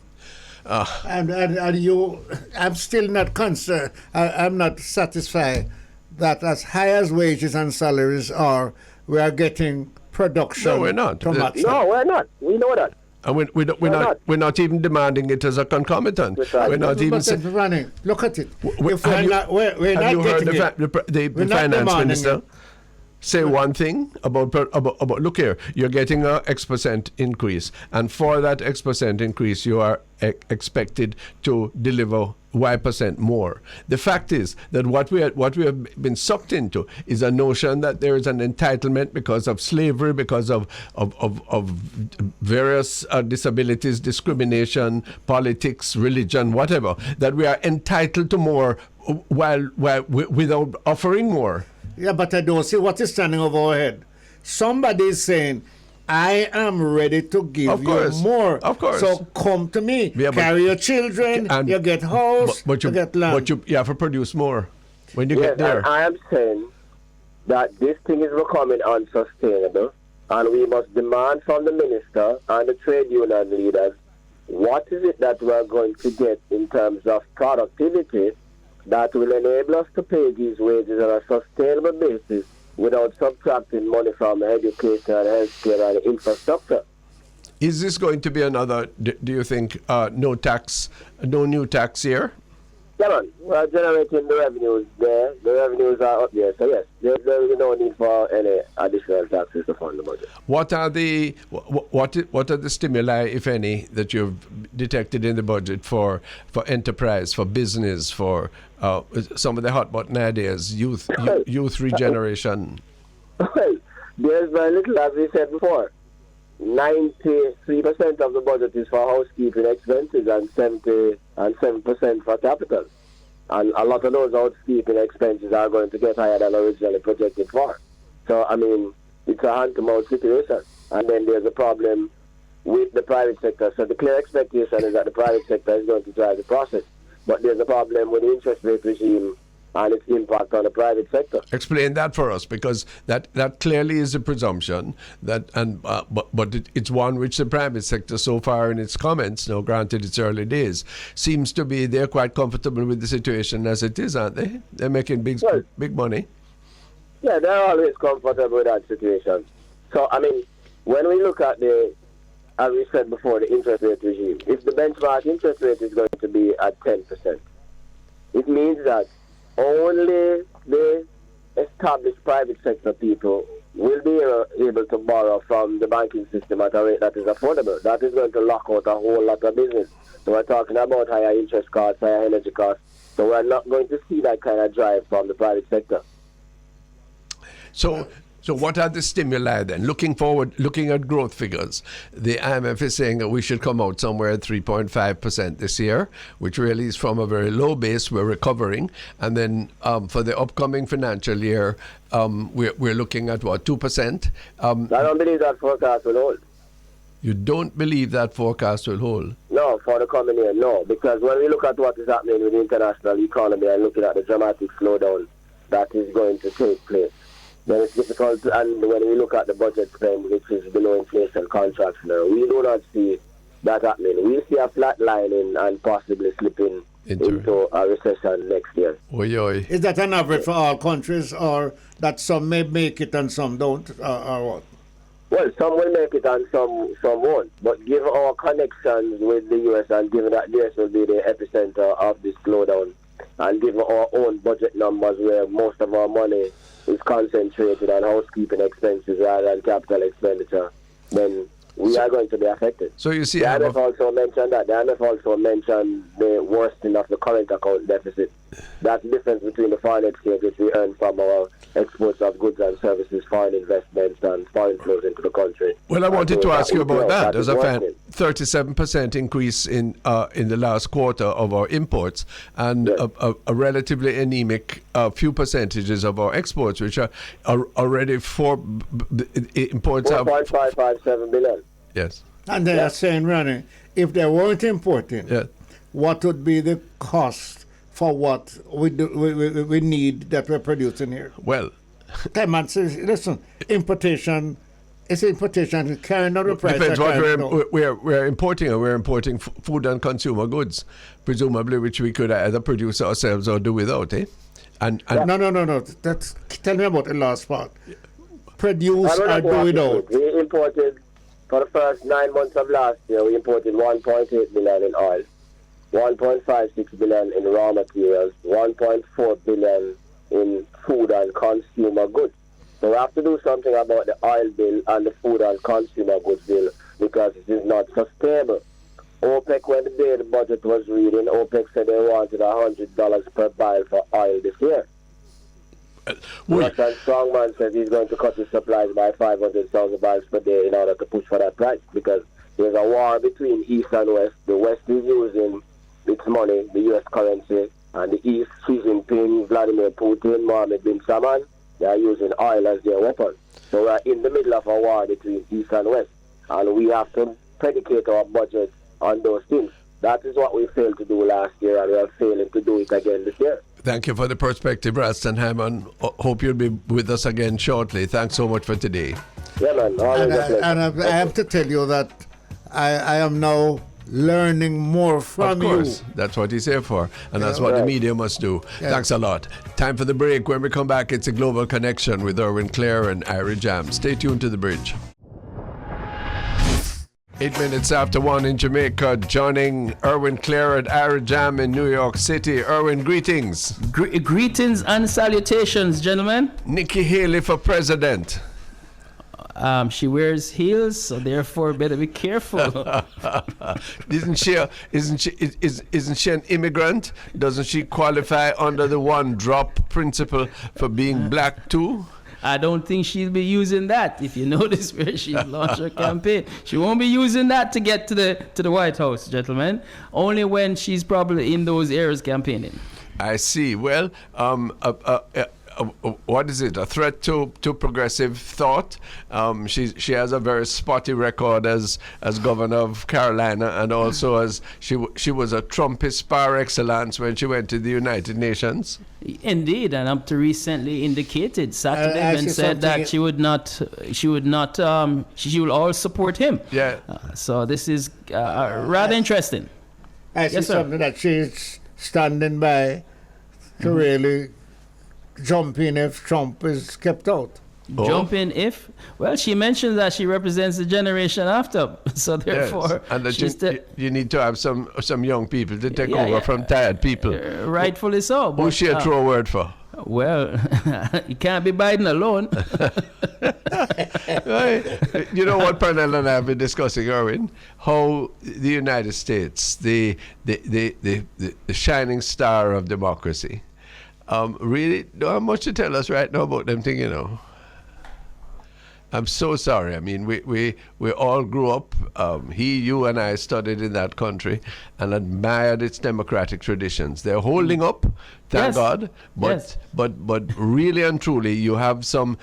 And you, I'm still not concerned. I'm not satisfied that as high as wages and salaries are, we are getting production. No, we're not. To match No, we're not. We know that. And we're not even demanding it as a concomitant. We're not even running. Look at it. Have you heard the finance minister say one thing about look here, you're getting a X% increase, and for that X% increase you are expected to deliver Y% more. The fact is that what we have been sucked into is a notion that there is an entitlement because of slavery, because of various disabilities, discrimination, politics, religion, whatever, that we are entitled to more while without offering more. Yeah, but I don't see what is standing over our head. Somebody is saying, I am ready to give you more. Of course. So come to me. Yeah, carry your children, you get house, you get land. But you have to produce more when you get there. And I am saying that this thing is becoming unsustainable, and we must demand from the minister and the trade union leaders, what is it that we are going to get in terms of productivity that will enable us to pay these wages on a sustainable basis without subtracting money from education and healthcare and infrastructure. Is this going to be another, do you think, no new tax year? Yeah, man. We're generating the revenues there. The revenues are up there. So, yes, there is no need for any additional taxes to fund the budget. What are the stimuli, if any, that you've detected in the budget for enterprise, for business, for some of the hot button ideas, youth regeneration? Well, there's very little, as we said before. 93% of the budget is for housekeeping expenses and 7% for capital. And a lot of those housekeeping expenses are going to get higher than originally projected for. So, I mean, it's a hand-to-mouth situation. And then there's a problem with the private sector. So the clear expectation is that the private sector is going to drive the process. But there's a problem with the interest rate regime and its impact on the private sector. Explain that for us, because that clearly is a presumption that, but it's one which the private sector, so far in its comments, now granted it's early days, seems to be they're quite comfortable with the situation as it is, aren't they? They're making big money. Yeah, they're always comfortable with that situation. So, I mean, when we look at as we said before, the interest rate regime, if the benchmark interest rate is going to be at 10%, it means that only the established private sector people will be able to borrow from the banking system at a rate that is affordable. That is going to lock out a whole lot of business. So we're talking about higher interest costs, higher energy costs. So we're not going to see that kind of drive from the private sector. So what are the stimuli then? Looking forward, looking at growth figures, the IMF is saying that we should come out somewhere at 3.5% this year, which really is from a very low base. We're recovering. And then for the upcoming financial year, we're looking at, 2%? I don't believe that forecast will hold. You don't believe that forecast will hold? No, for the coming year, no. Because when we look at what is happening with the international economy and looking at the dramatic slowdown that is going to take place, then it's difficult. And when we look at the budget spend, which is below inflation contracts now, we do not see that happening. We see a flat lining and possibly slipping into a recession next year. Oy, oy. Is that an average for all countries, or that some may make it and some don't, or what? Well, some will make it and some won't. But given our connections with the U.S. and given that the U.S. will be the epicenter of this slowdown, and given our own budget numbers where most of our money is concentrated on housekeeping expenses rather than capital expenditure, then we are going to be affected. So you see, the IMF also mentioned that. The IMF also mentioned the worsening of the current account deficit. That's the difference between the foreign exchange which we earn from our exports of goods and services, foreign investments, and foreign flows into the country. Well, I wanted to ask you about that. There's a 37% increase in the last quarter of our imports, and a relatively anemic few percentages of our exports, which are already imports have 4.557 billion. Yes. And they are saying, Ronnie, if they weren't importing, what would be the cost for what we need that we're producing here? Well, man says, listen, importation carrying out the price. Depends what we're importing. And we're importing food and consumer goods, presumably, which we could either produce ourselves or do without, eh? No. Tell me about the last part. Produce or do without. We imported for the first 9 months of last year, we imported 1.8 billion in oil, 1.56 billion in raw materials, 1.4 billion in food and consumer goods. So we have to do something about the oil bill and the food and consumer goods bill because it is not sustainable. OPEC, when the day the budget was reading, OPEC said they wanted $100 per barrel for oil this year. Russian strongman says he's going to cut his supplies by 500,000 barrels per day in order to push for that price because there's a war between East and West. The West is using its money, the U.S. currency, and the East, Xi Jinping, Vladimir Putin, Mohammed bin Salman, they are using oil as their weapon. So we're in the middle of a war between East and West, and we have to predicate our budget on those things. That is what we failed to do last year, and we are failing to do it again this year. Thank you for the perspective, Ralston Hyman. Hope you'll be with us again shortly. Thanks so much for today. Yeah, man. I have to tell you that I am now learning more from you. Of course, that's what he's here for, and that's what the media must do. Yeah. Thanks a lot. Time for the break. When we come back, it's a global connection with Erwin Clare and Ira Jam. Stay tuned to The Bridge. 8 minutes after 1 in Jamaica, joining Erwin Clare and Ira Jam in New York City. Erwin, greetings. Greetings and salutations, gentlemen. Nikki Haley for president. She wears heels, so therefore better be careful. Isn't she an immigrant? Doesn't she qualify under the one drop principle for being black too? I don't think she'll be using that. If you notice where she's launched her campaign, she won't be using that to get to the White House, gentlemen. Only when she's probably in those areas campaigning. I see. Well, what is it? A threat to progressive thought. She has a very spotty record as governor of Carolina, and also as she was a Trumpist par excellence when she went to the United Nations. Indeed, and up to recently indicated Saturday and said that she will all support him. Yeah. So this is rather interesting. I see something that she's standing by to really jump in if Trump is kept out. Jump in if? Well, she mentioned that she represents the generation after, so therefore... Yes. And that you need to have some young people to take over from tired people. Rightfully so. Who's she a true word for? Well, you can't be Biden alone. You know what Pearnel and I have been discussing, Erwin? How the United States, the shining star of democracy, really don't have much to tell us right now about them thing, you know. I'm so sorry. I mean, we all grew up, you and I studied in that country and admired its democratic traditions. They're holding up, thank God. But really and truly, you have some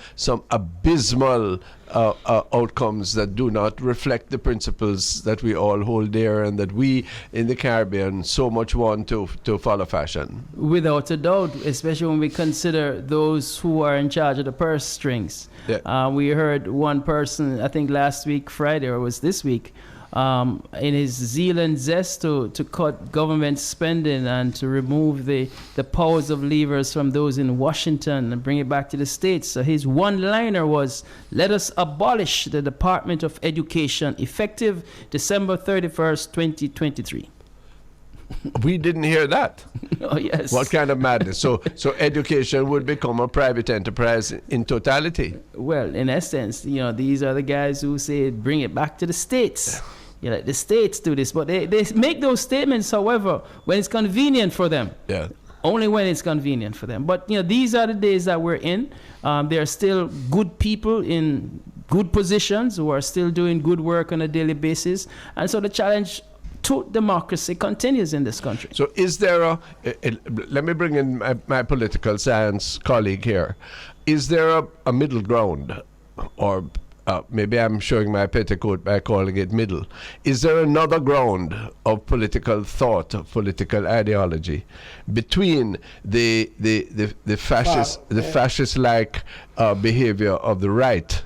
abysmal outcomes that do not reflect the principles that we all hold dear and that we in the Caribbean so much want to follow fashion. Without a doubt, especially when we consider those who are in charge of the purse strings. Yeah. We heard one person, I think last week, Friday, or was this week, in his zeal and zest to cut government spending and to remove the powers of levers from those in Washington and bring it back to the states. So his one-liner was, let us abolish the Department of Education effective December 31st, 2023. We didn't hear that. Oh, yes. What kind of madness? So education would become a private enterprise in totality? Well, in essence, these are the guys who say bring it back to the states. The states do this, but they make those statements, however, when it's convenient for them. Yeah. Only when it's convenient for them. But, these are the days that we're in. There are still good people in good positions who are still doing good work on a daily basis. And so the challenge to democracy continues in this country. So is there let me bring in my political science colleague here. Is there a middle ground, or maybe I'm showing my petticoat by calling it middle. Is there another ground of political thought, of political ideology, between the fascist-like behavior of the right,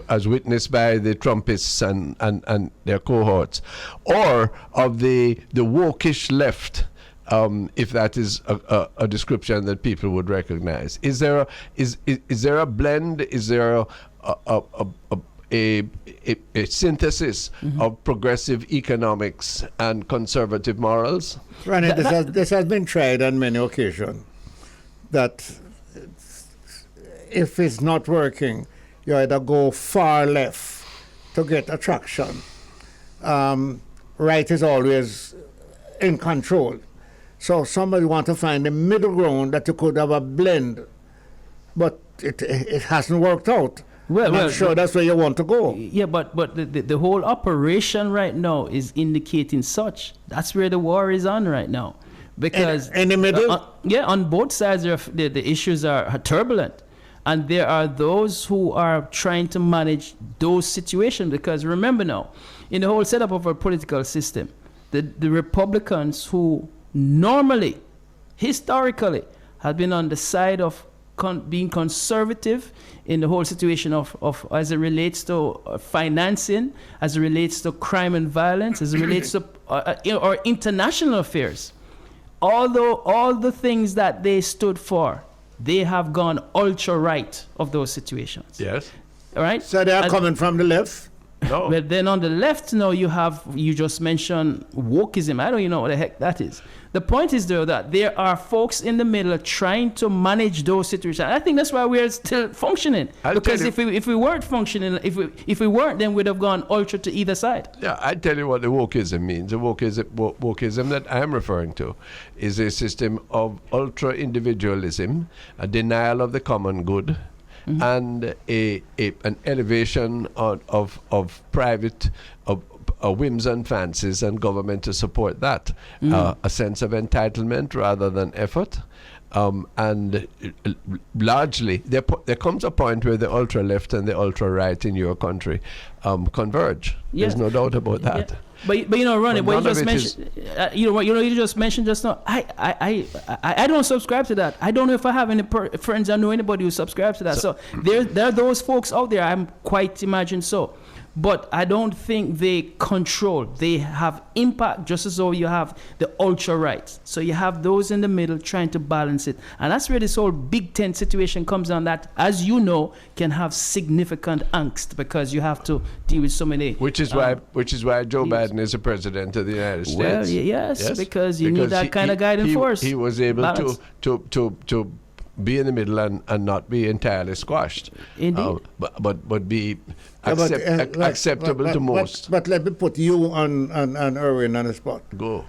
as witnessed by the Trumpists and their cohorts, or of the wokish left, if that is a description that people would recognize? Is there a blend? Is there a synthesis of progressive economics and conservative morals? Ronnie, this has been tried on many occasions, that if it's not working, you either go far left to get attraction. Right is always in control. So somebody want to find a middle ground that you could have a blend, but it hasn't worked out. Well, sure, that's where you want to go. Yeah, but the whole operation right now is indicating such. That's where the war is on right now. Because in the middle? On both sides, the issues are turbulent. And there are those who are trying to manage those situations. Because remember now, in the whole setup of our political system, the Republicans who normally, historically, have been on the side of being conservative in the whole situation of as it relates to financing, as it relates to crime and violence, as it relates to or international affairs. Although all the things that they stood for, they have gone ultra right of those situations. Yes. All right. So they are coming from the left. No. Well, then on the left, now you just mentioned wokeism. I don't even know what the heck that is. The point is, though, that there are folks in the middle trying to manage those situations. I think that's why we're still functioning. Because if we weren't functioning, if we weren't, then we'd have gone ultra to either side. Yeah, I tell you what the wokeism means. The wokeism that I'm referring to is a system of ultra individualism, a denial of the common good, and an elevation of private whims and fancies and government to support that. A sense of entitlement rather than effort. And largely, there comes a point where the ultra left and the ultra right in your country converge. Yeah. There's no doubt about that. Yeah. But you know, Ronnie, what you just mentioned, you just mentioned just now. I don't subscribe to that. I don't know if I have any friends or know anybody who subscribes to that. So there are those folks out there. I'm quite imagine so. But I don't think they control. They have impact just as though you have the ultra right. So you have those in the middle trying to balance it. And that's where this whole Big Tent situation comes on, that, as you know, can have significant angst because you have to deal with so many. Which is why Joe Biden is the president of the United States. Well, yes, because you need that kind of guiding force. He was able to be in the middle and not be entirely squashed. Indeed. But be acceptable to most. But let me put you and Erwin on the spot. Go.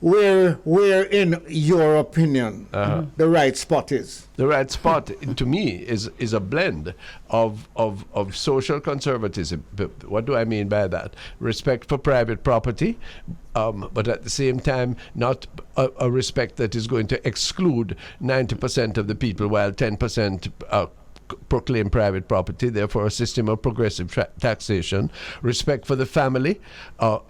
Where in your opinion, the right spot is? The right spot, to me, is a blend of social conservatism. What do I mean by that? Respect for private property, but at the same time, not a respect that is going to exclude 90% of the people while 10% proclaim private property, therefore a system of progressive taxation, respect for the family,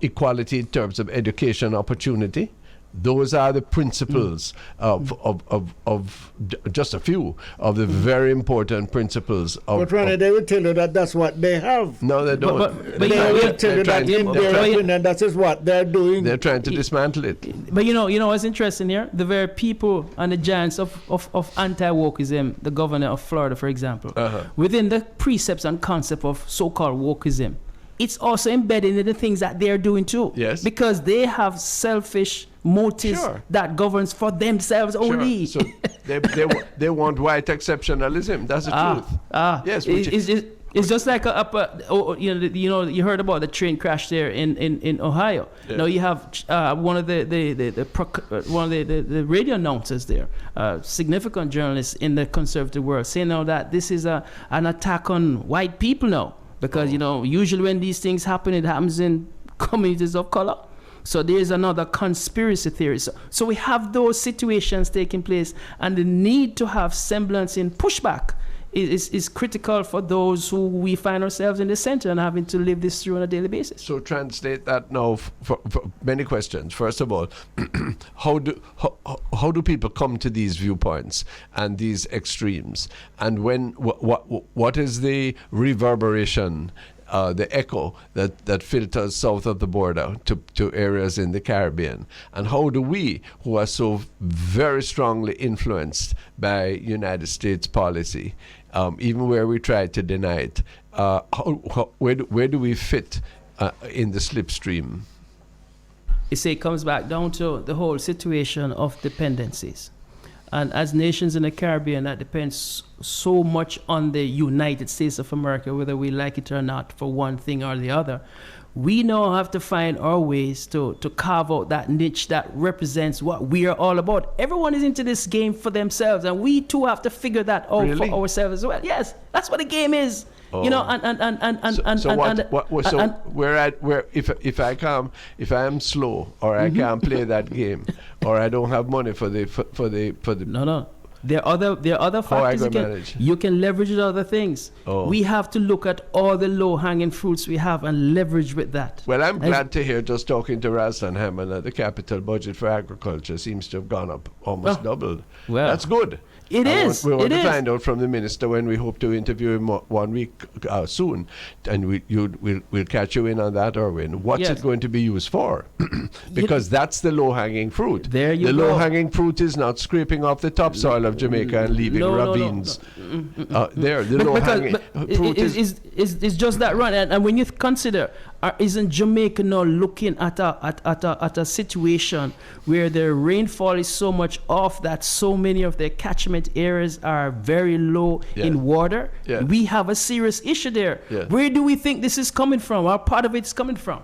equality in terms of education opportunity. Those are the principles of just a few of the very important principles of. But Ronnie, they will tell you that that's what they have. No, they don't. But they will tell you that in their opinion, that is what they're doing. They're trying to dismantle it. But you know what's interesting here? The very people and the giants of anti-wokeism, the governor of Florida, for example, within the precepts and concept of so-called wokeism, it's also embedded in the things that they're doing too. Yes. Because they have selfish motives that governs for themselves only. So they want white exceptionalism. That's the truth. Yes. It's just like you heard about the train crash there in Ohio. Yeah. Now you have one of the radio announcers there, significant journalist in the conservative world, saying now that this is an attack on white people now. Because, usually when these things happen, it happens in communities of color. So there's another conspiracy theory. So we have those situations taking place, and the need to have semblance in pushback is critical for those who we find ourselves in the center and having to live this through on a daily basis. So translate that now for many questions. First of all, how do people come to these viewpoints and these extremes? And what is the reverberation, the echo that filters south of the border to areas in the Caribbean? And how do we, who are so very strongly influenced by United States policy, even where we try to deny it. Where do we fit in the slipstream? You see, it comes back down to the whole situation of dependencies. And as nations in the Caribbean, that depends so much on the United States of America, whether we like it or not, for one thing or the other. We now have to find our ways to carve out that niche that represents what we are all about. Everyone is into this game for themselves, and we too have to figure that out for ourselves as well. Yes, that's what the game is. You know, if I am slow or I can't play that game or I don't have money for the no. There are other factors you can leverage with other things. We have to look at all the low-hanging fruits we have and leverage with that. Well, I'm glad to hear, just talking to Ralston Hyman, that the capital budget for agriculture seems to have gone up, almost doubled. Well, that's good. It is. We want to find out from the minister when we hope to interview him 1 week soon, and we'll catch you in on that, Erwin. What's it going to be used for? Because that's the low-hanging fruit. There you go. The low-hanging fruit is not scraping off the topsoil of Jamaica and leaving ravines. The low-hanging fruit is just that run. And when you consider, isn't Jamaica now looking at a situation where the rainfall is so much off that so many of their catchment areas are very low in water? We have a serious issue there. Where do we think this is coming from? Or part of it's coming from?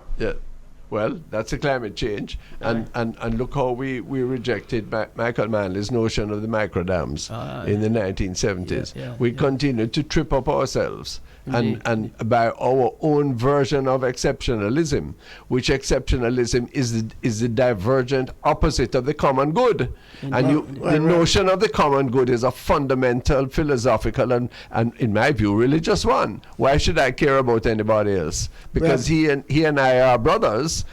Well, that's a climate change, and look how we rejected Michael Manley's notion of the micro dams in the 1970s. We continue to trip up ourselves. And by our own version of exceptionalism, which exceptionalism is the divergent opposite of the common good. The notion of the common good is a fundamental philosophical and in my view, religious one. Why should I care about anybody else? Because he and I are brothers,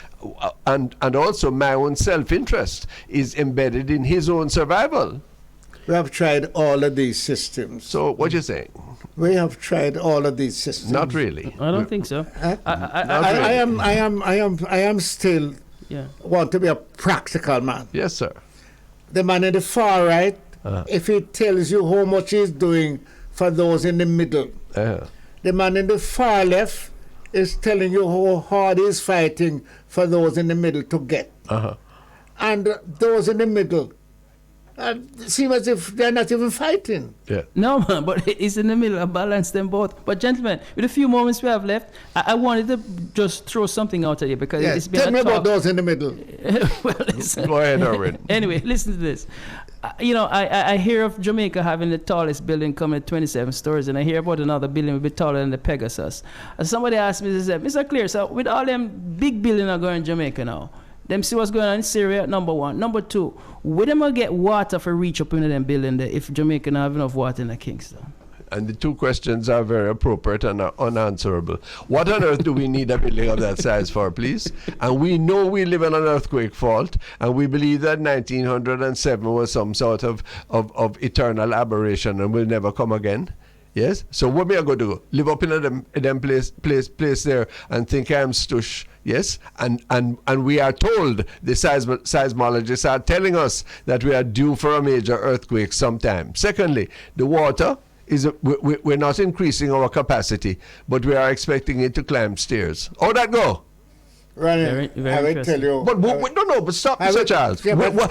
and also my own self-interest is embedded in his own survival. We have tried all of these systems. So what you saying? We have tried all of these systems. Not really. I don't think so. I am still want to be a practical man. Yes, sir. The man in the far right, if he tells you how much he's doing for those in the middle, the man in the far left is telling you how hard he's fighting for those in the middle to get. And those in the middle seem as if they're not even fighting. No, man, but it's in the middle. I balance them both. But gentlemen, with a few moments we have left, I wanted to just throw something out at you because it's been tell me about those in the middle. Well, listen. Go ahead, Erwin. Anyway, listen to this. I hear of Jamaica having the tallest building coming at 27 stories, and I hear about another building a bit taller than the Pegasus. And somebody asked me, they said, Mr. Clear, so with all them big buildings are going in Jamaica now, them see what's going on in Syria, number one. Number two, where them going to get water for reach up into them building there if Jamaica don't have enough water in the Kingston? And the two questions are very appropriate and are unanswerable. What on earth do we need a building of that size for, please? And we know we live in an earthquake fault, and we believe that 1907 was some sort of eternal aberration and will never come again. Yes? So what me I going to do? Live up in them place there and think I'm stush. Yes? And we are told, the seismologists are telling us that we are due for a major earthquake sometime. Secondly, the water we're not increasing our capacity, but we are expecting it to climb stairs. How'd that go? Right, I will tell you. But stop, Mr. Charles.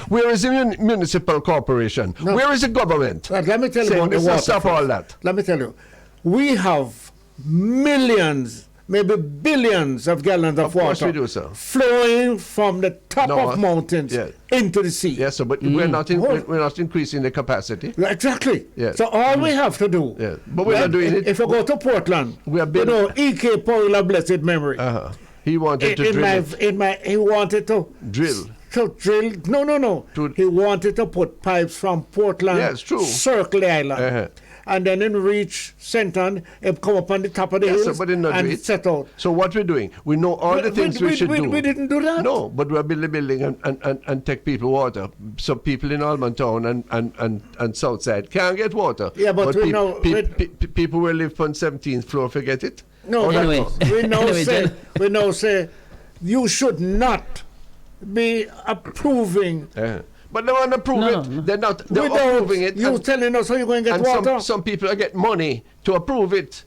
Where is the municipal corporation? No. Where is the government? Right, let me tell you about the water. Stop all that. Let me tell you. We have millions, maybe billions of gallons of water we do, sir. Flowing from the top of mountains into the sea. Yes, sir, but we're not increasing the capacity. Exactly. Yes. So all we have to do, but we're not doing it. If you go to Portland, E.K. Powell of blessed memory. He wanted to drill. He wanted to drill. To drill. No. He wanted to put pipes from Portland, circle the island. And then in reach Centon, it come up on the top of the hills and set out. So what we're doing, we know all the things we should do. We didn't do that. No, but we're building and take people water. So people in Almond Town and Southside can't get water. Yeah, but we know... people will live on 17th floor, forget it. No, we know say you should not be approving But they want to prove it. No. They're not. They're approving it. You telling us how you're going to get water? Some people get money to approve it.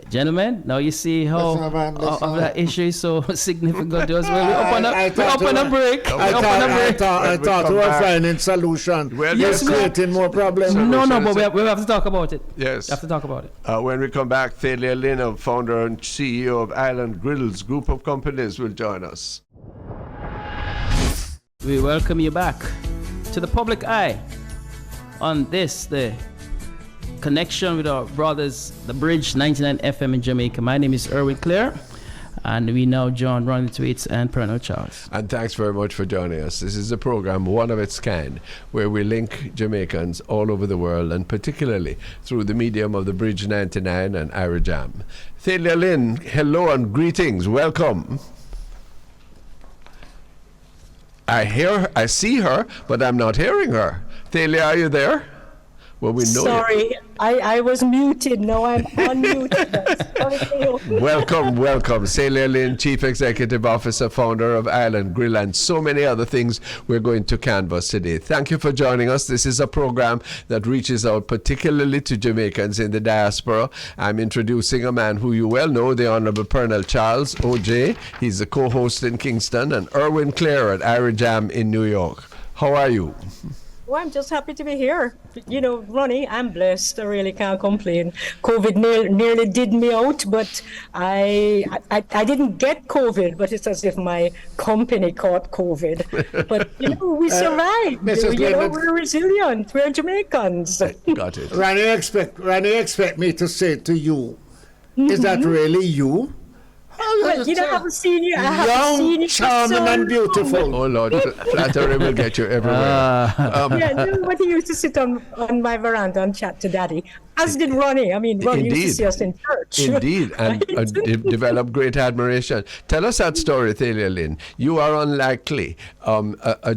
Gentlemen, now you see how that issue is so significant to us. Well, we're up on a break. I thought we were finding solution. Yes, creating more problems. No, but we have to talk about it. Yes. We have to talk about it. When we come back, Thalia Lynn, founder and CEO of Island Grills Group of Companies, will join us. We welcome you back to the public eye on this, the connection with our brothers, the Bridge 99 FM in Jamaica. My name is Erwin Clare, and we now join Ronnie Thwaites and Pearnel Charles. And thanks very much for joining us. This is a program, one of its kind, where we link Jamaicans all over the world, and particularly through the medium of the Bridge 99 and Ira Jam. Thalia Lynn, hello and greetings. Welcome. I see her, but I'm not hearing her. Thalia, are you there? Well, we know. Sorry, I was muted. No, I'm unmuted. Welcome. Thalia Lynn, Chief Executive Officer, founder of Island Grill, and so many other things we're going to canvass today. Thank you for joining us. This is a program that reaches out particularly to Jamaicans in the diaspora. I'm introducing a man who you well know, the Honorable Pearnel Charles, OJ. He's the co-host in Kingston, and Erwin Clare at Ira Jam in New York. How are you? Well, I'm just happy to be here. You know, Ronnie, I'm blessed. I really can't complain. COVID nearly did me out, but I didn't get COVID, but it's as if my company caught COVID. But, you know, we survived. We're resilient. We're Jamaicans. Got it. Ronnie expect me to say to you, is that really you? Well, you know, I haven't seen you. Young, charming, and beautiful. Oh, Lord. Flattery will get you everywhere. But he used to sit on my veranda and chat to Daddy, as did Ronnie. I mean, Ronnie used to see us in church. Indeed, and develop great admiration. Tell us that story, Thalia Lynn. You are unlikely a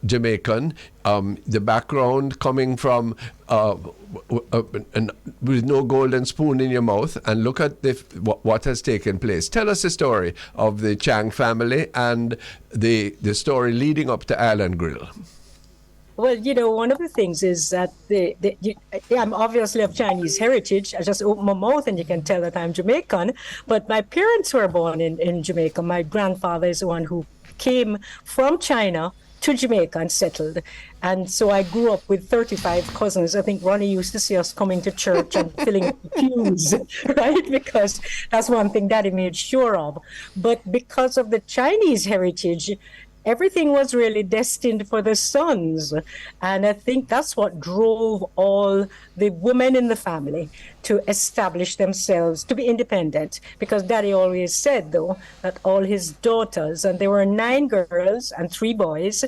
Jamaican. The background coming from with no golden spoon in your mouth, and look at what has taken place. Tell us the story of the Chang family and the story leading up to Island Grill. Well, you know, one of the things is that I'm obviously of Chinese heritage. I just open my mouth and you can tell that I'm Jamaican. But my parents were born in Jamaica. My grandfather is the one who came from China to Jamaica and settled. And so I grew up with 35 cousins. I think Ronnie used to see us coming to church and filling pews, right? Because that's one thing Daddy made sure of. But because of the Chinese heritage, everything was really destined for the sons. And I think that's what drove all the women in the family to establish themselves, to be independent. Because Daddy always said, though, that all his daughters, and there were 9 girls and 3 boys,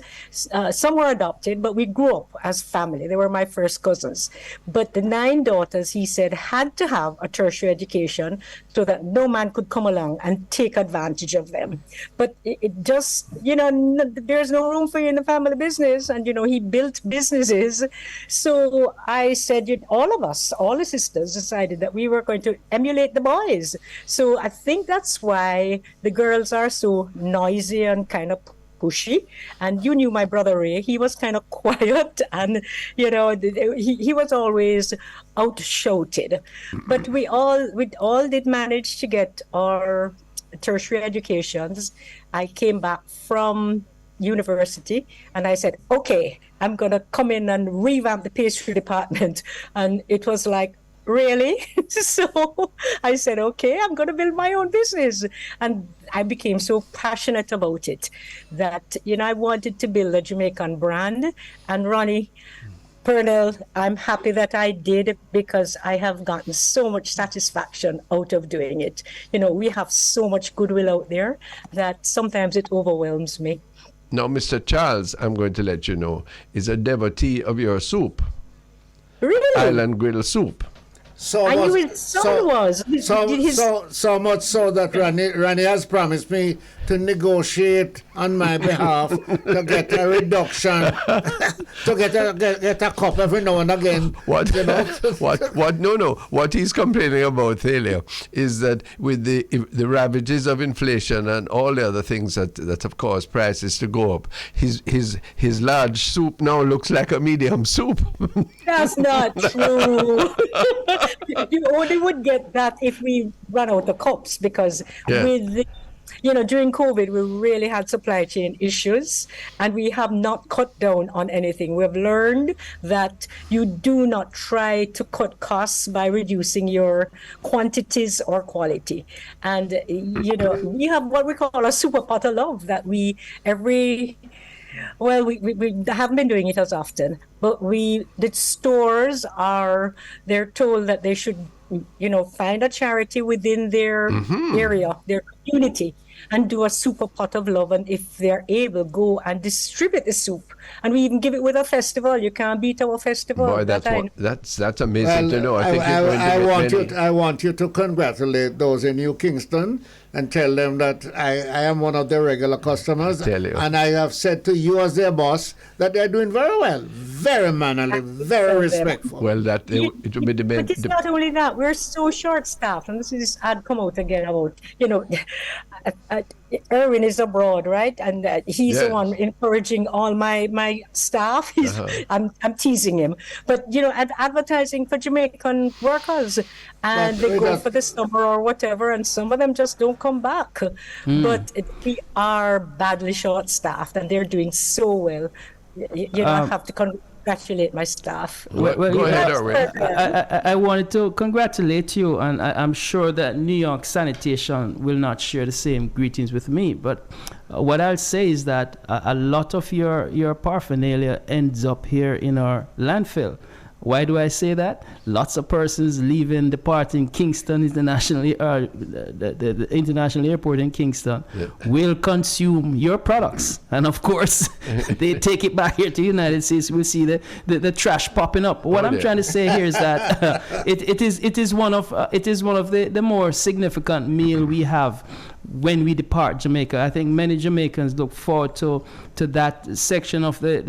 some were adopted, but we grew up as family. They were my first cousins. But the 9 daughters, he said, had to have a tertiary education so that no man could come along and take advantage of them. But it just, you know, there's no room for you in the family business. And, you know, he built businesses. So I said, all of us, all the sisters, decided that we were going to emulate the boys. So I think that's why the girls are so noisy and kind of pushy. And you knew my brother Ray, he was kind of quiet, and you know, he was always out-shouted. But we all did manage to get our tertiary educations. I came back from university and I said, okay, I'm gonna come in and revamp the pastry department. And it was like, really? So I said, okay, I'm going to build my own business. And I became so passionate about it that, you know, I wanted to build a Jamaican brand. And Ronnie, Pearnel, I'm happy that I did, because I have gotten so much satisfaction out of doing it. You know, we have so much goodwill out there that sometimes it overwhelms me. Now, Mr. Charles, I'm going to let you know, is a devotee of your soup. Really? Island Grill soup. So I knew his son was. So much so that Ronnie has promised me to negotiate on my behalf to get a reduction, to get a cup every now and again. What? You know? No. What he's complaining about, Thalia, is that with the ravages of inflation and all the other things that have caused prices to go up, his large soup now looks like a medium soup. That's not true. You only would get that if we run out of cups, because during COVID, we really had supply chain issues, and we have not cut down on anything. We've learned that you do not try to cut costs by reducing your quantities or quality. And, we have what we call a super pot of love that we haven't been doing it as often, but the stores they're told that they should, find a charity within their area, their community, and do a super pot of love. And if they're able, go and distribute the soup. And we even give it with a festival. You can't beat our festival. Boy, that's amazing to know. I want you to congratulate those in New Kingston and tell them that I am one of their regular customers. And I have said to you as their boss that they're doing very well, very mannerly, very respectful. Well, it will be the main. But it's not only that. We're so short-staffed. And this is ad come out again about, Erwin is abroad, right? And he's the one encouraging all my staff. I'm teasing him. But, advertising for Jamaican workers. And they go for the summer or whatever, and some of them just don't come back. But we are badly short-staffed, and they're doing so well. I have to congratulate my staff. Go ahead, Erwin. I wanted to congratulate you, and I'm sure that New York Sanitation will not share the same greetings with me. But what I'll say is that a lot of your paraphernalia ends up here in our landfill. Why do I say that? Lots of persons leaving, departing Kingston International, the international airport in Kingston, will consume your products, and of course, they take it back here to the United States. We'll see the trash popping up. What I'm trying to say here is that it is one of the more significant meal we have when we depart Jamaica. I think many Jamaicans look forward to that section of the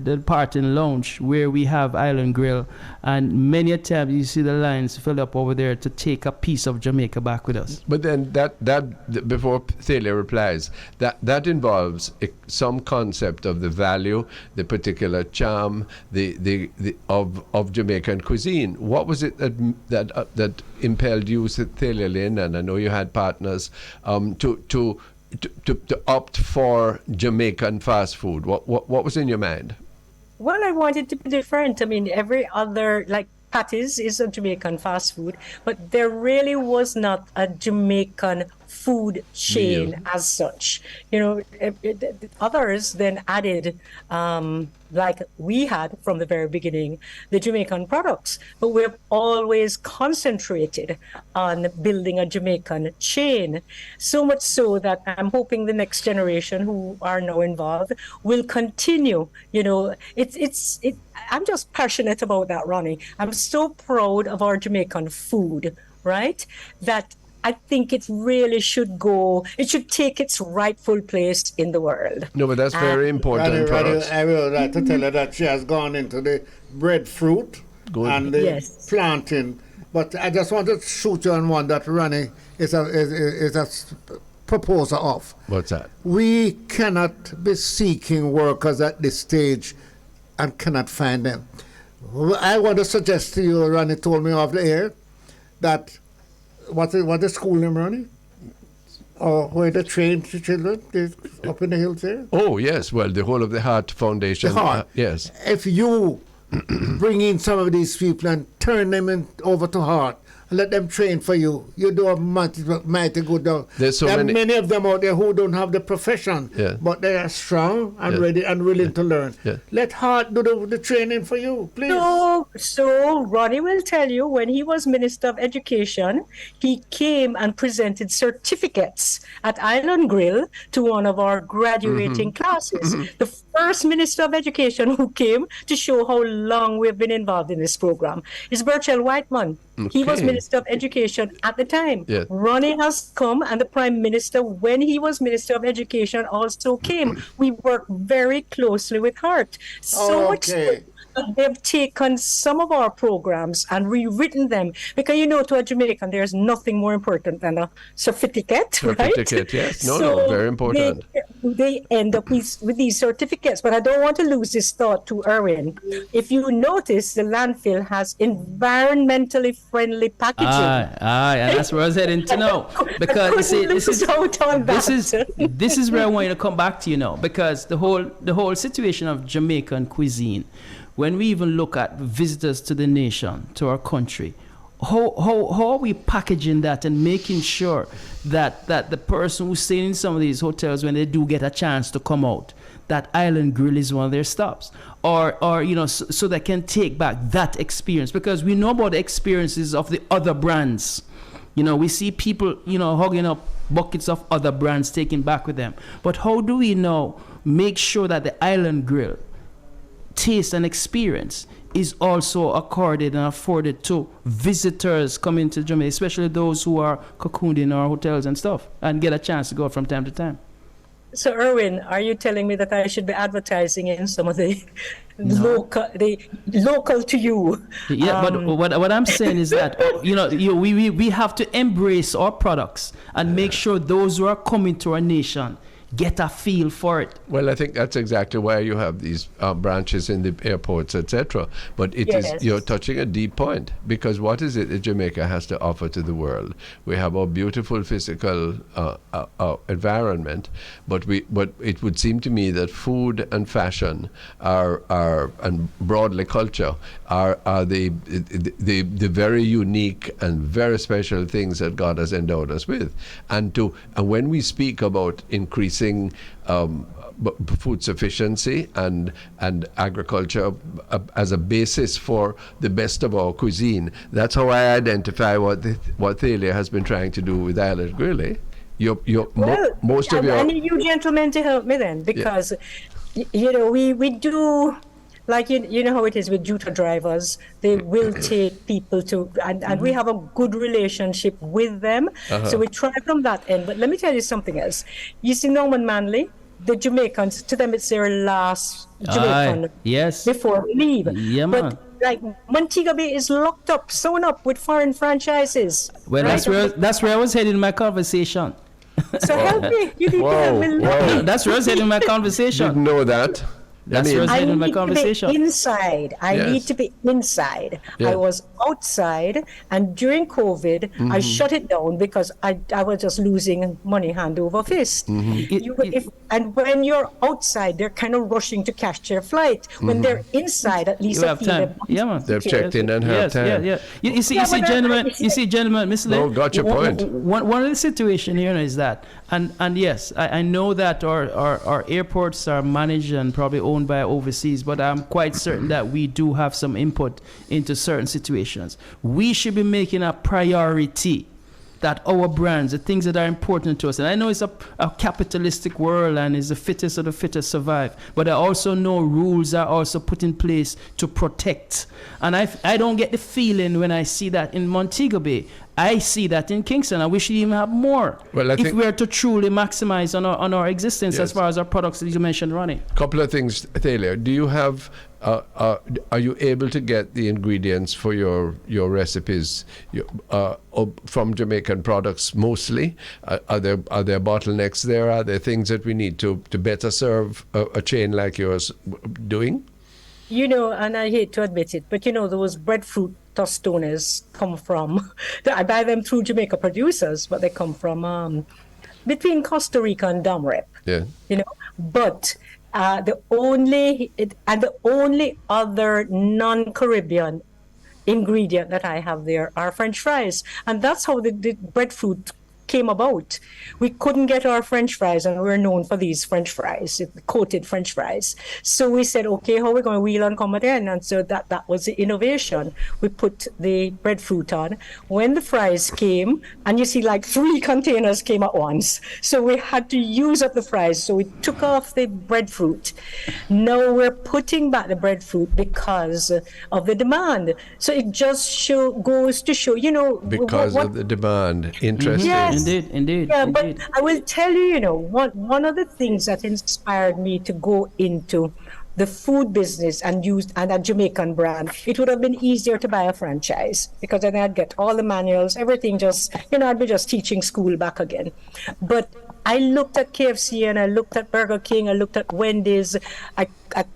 departing lounge where we have Island Grill, and many a time you see the lines fill up over there to take a piece of Jamaica back with us. But then that before Thalia replies, that involves some concept of the value, the particular charm, of Jamaican cuisine. What was it that impelled you, Thalia Lyn, and I know you had partners, to opt for Jamaican fast food? What was in your mind? Well, I wanted to be different. I mean, every other, like Patty's is a Jamaican fast food, but there really was not a Jamaican food chain as such. Others then added, like we had from the very beginning, the Jamaican products. But we've always concentrated on building a Jamaican chain, so much so that I'm hoping the next generation who are now involved will continue. I'm just passionate about that, Ronnie. I'm so proud of our Jamaican food, right? That I think it really should take its rightful place in the world. No, but that's very important for us. I would like to tell her that she has gone into the breadfruit and the planting. But I just want to shoot you on one that Ronnie is a proposer of. What's that? We cannot be seeking workers at this stage and cannot find them. I want to suggest to you, Ronnie told me off the air, that what the school name, Ronnie? Or where they train the children up in the hills there? Oh, yes. Well, the Whole of the Heart Foundation. The Heart. Yes. If you bring in some of these people and turn them over to Heart, and let them train for you, you do a mighty good job. There are many of them out there who don't have the profession, but they are strong and ready and willing to learn. Yeah. Let Heart do the training for you, please. So Ronnie will tell you, when he was Minister of Education, he came and presented certificates at Island Grill to one of our graduating classes. The first Minister of Education who came to show how long we've been involved in this program is Burchell Whiteman. He was Okay. Minister of Education at the time. Yes. Ronnie has come, and the Prime Minister, when he was Minister of Education, also came. We work very closely with Hart. So much so that they've taken some of our programs and rewritten them. Because, to a Jamaican, there's nothing more important than a certificate, right? Certificate, yes. No, very important. They end up with these certificates. But I don't want to lose this thought to Erwin. If you notice, the landfill has environmentally friendly packaging. And that's where I was heading to know. Because you see, this is where I want you to come back to, because the whole situation of Jamaican cuisine, when we even look at visitors to the nation, to our country, how are we packaging that and making sure that the person who's staying in some of these hotels, when they do get a chance to come out, that Island Grill is one of their stops, or so they can take back that experience, because we know about the experiences of the other brands. We see people, hugging up buckets of other brands taking back with them. But how do we now make sure that the Island Grill taste and experience is also accorded and afforded to visitors coming to Jamaica, especially those who are cocooned in our hotels and stuff, and get a chance to go from time to time? So, Erwin, are you telling me that I should be advertising in some of the local to you? Yeah, but what I'm saying is that we have to embrace our products and make sure those who are coming to our nation get a feel for it. Well, I think that's exactly why you have these branches in the airports, etc. But you're touching a deep point, because what is it that Jamaica has to offer to the world? We have our beautiful physical environment, but it would seem to me that food and fashion and broadly culture are the very unique and very special things that God has endowed us with. And when we speak about increasing food sufficiency and agriculture as a basis for the best of our cuisine, that's how I identify what Thalia has been trying to do with Island Grill. I need you gentlemen to help me then, because we do. Like, how it is with Juta drivers. They will take people to, and we have a good relationship with them. So we try from that end. But let me tell you something else. You see, Norman Manley, the Jamaicans, to them it's their last Jamaican before we leave. Yeah, but like Montego Bay is locked up, sewn up with foreign franchises. Well, right? that's where I was heading in my conversation. So help me. You need to help me. That's where I was heading in my conversation. Didn't know that. That's where I was in my conversation. I need to be inside. Yeah. I was outside, and during COVID, I shut it down because I was just losing money hand over fist. And when you're outside, they're kind of rushing to catch their flight. When they're inside, at least you have time. They've checked in and have time. You see, gentlemen, Miss Lynn. No, got your point. One of the situation here is that, and yes, I know that our airports are managed and probably owned by overseas, but I'm quite certain that we do have some input into certain situations. We should be making a priority that our brands, the things that are important to us, and I know it's a capitalistic world and it's the fittest of the fittest survive, but I also know rules are also put in place to protect. And I don't get the feeling when I see that in Montego Bay. I see that in Kingston, and we should even have more if we are to truly maximize on our existence as far as our products that you mentioned, Ronnie. Couple of things, Thalia. Do you have? Are you able to get the ingredients for your recipes from Jamaican products mostly? Are there bottlenecks there? Are there things that we need to better serve a chain like yours doing? And I hate to admit it, but those breadfruit tostones come from, I buy them through Jamaica producers, but they come from between Costa Rica and Domrep. Yeah. But the only other non-Caribbean ingredient that I have there are French fries, and that's how the breadfruit came about. We couldn't get our French fries, and we're known for these French fries, coated French fries. So we said, okay, how are we going to wheel on Commentator? And so that was the innovation. We put the breadfruit on. When the fries came, and you see like 3 containers came at once. So we had to use up the fries. So we took off the breadfruit. Now we're putting back the breadfruit because of the demand. So it just goes to show, because of the demand. Interesting. Yes. Indeed. Yeah, but I will tell you, one of the things that inspired me to go into the food business and a Jamaican brand, it would have been easier to buy a franchise because then I'd get all the manuals, everything I'd be just teaching school back again. But I looked at KFC and I looked at Burger King, I looked at Wendy's. I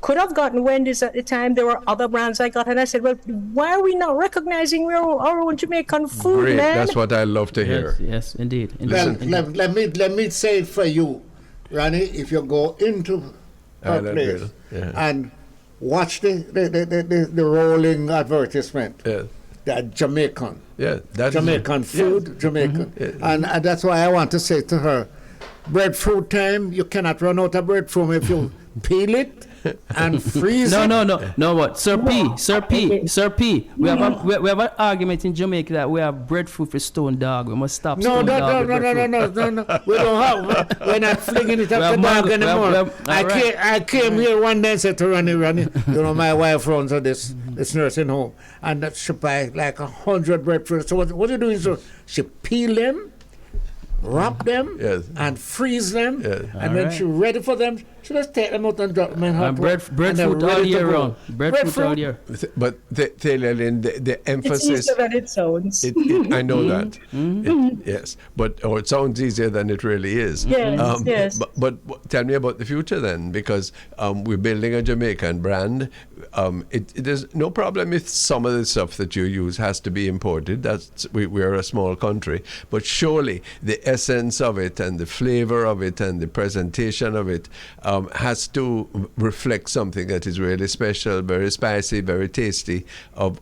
could have gotten Wendy's at the time. There were other brands I got, and I said, well, why are we not recognizing our own Jamaican food, Great. man? That's what I love to hear. Yes, indeed. Well, let me say it for you, Ronnie. If you go into a place and watch the rolling advertisement, that Jamaican, Jamaican food, Jamaican, and that's why I want to say to her, breadfruit time. You cannot run out of breadfruit if you peel it and freeze it. No. What, Sir P. We have an argument in Jamaica that we have breadfruit for stone dog. We must stop. No. We don't have. We're not flinging it up the dog anymore. I came here one day and said to Ronnie, my wife runs this nursing home, and she buy like 100 breadfruit. So what are you doing? So she peel them, wrap them, and freeze them, and when she's ready for them, she just take them out and drop them in hot water. Breadfruit all year round. Breadfruit all year. But Thalia Lyn, the emphasis. It's easier than it sounds. I know that. Yes, but it sounds easier than it really is. Yes. But tell me about the future then, because we're building a Jamaican brand. It is no problem if some of the stuff that you use has to be imported. We're a small country, but surely the essence of it and the flavor of it and the presentation of it has to reflect something that is really special, very spicy, very tasty, and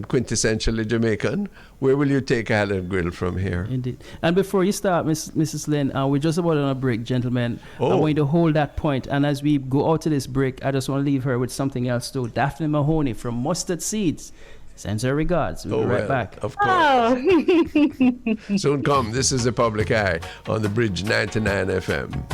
quintessentially Jamaican. Where will you take Island Grill from here? Indeed. And before you start, Mrs. Lynn, we're just about on a break, gentlemen. I want you to hold that point. And as we go out to this break, I just want to leave her with something else too. Daphne Mahoney from Mustard Seeds sends her regards. We'll be right back. Of course. Soon come. This is The Public Eye on the Bridge 99 FM.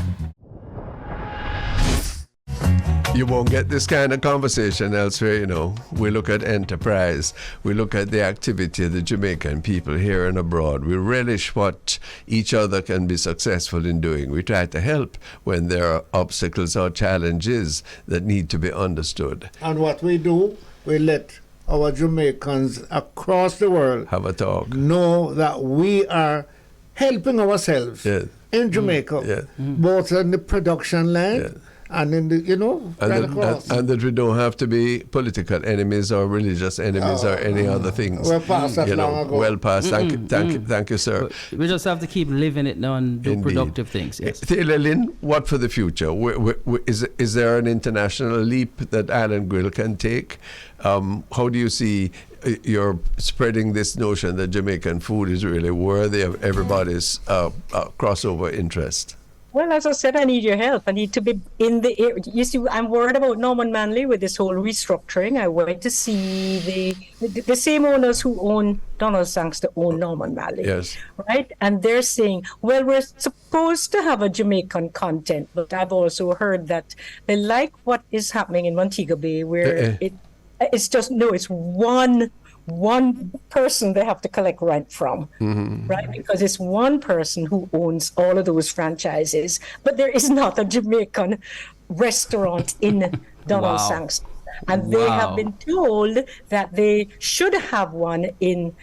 You won't get this kind of conversation elsewhere, We look at enterprise. We look at the activity of the Jamaican people here and abroad. We relish what each other can be successful in doing. We try to help when there are obstacles or challenges that need to be understood. And what we do, we let our Jamaicans across the world have a talk. Know that we are helping ourselves in Jamaica, both in the production line and in the, right across. And that we don't have to be political enemies or religious enemies or any other things. We're past that long ago. Well past. Thank you, sir. We just have to keep living it now and do productive things. Yes. Thalia Lyn, what for the future? Is there an international leap that Island Grill can take? How do you see you're spreading this notion that Jamaican food is really worthy of everybody's crossover interest? Well, as I said, I need your help. I need to be in the area. You see, I'm worried about Norman Manley with this whole restructuring. I went to see the same owners who own Donald Sangster own Norman Manley. Yes. Right? And they're saying, well, we're supposed to have a Jamaican content, but I've also heard that they like what is happening in Montego Bay, where it's just, it's one person they have to collect rent from, right? Because it's one person who owns all of those franchises, but there is not a Jamaican restaurant in Donald Sangster. And they have been told that they should have one in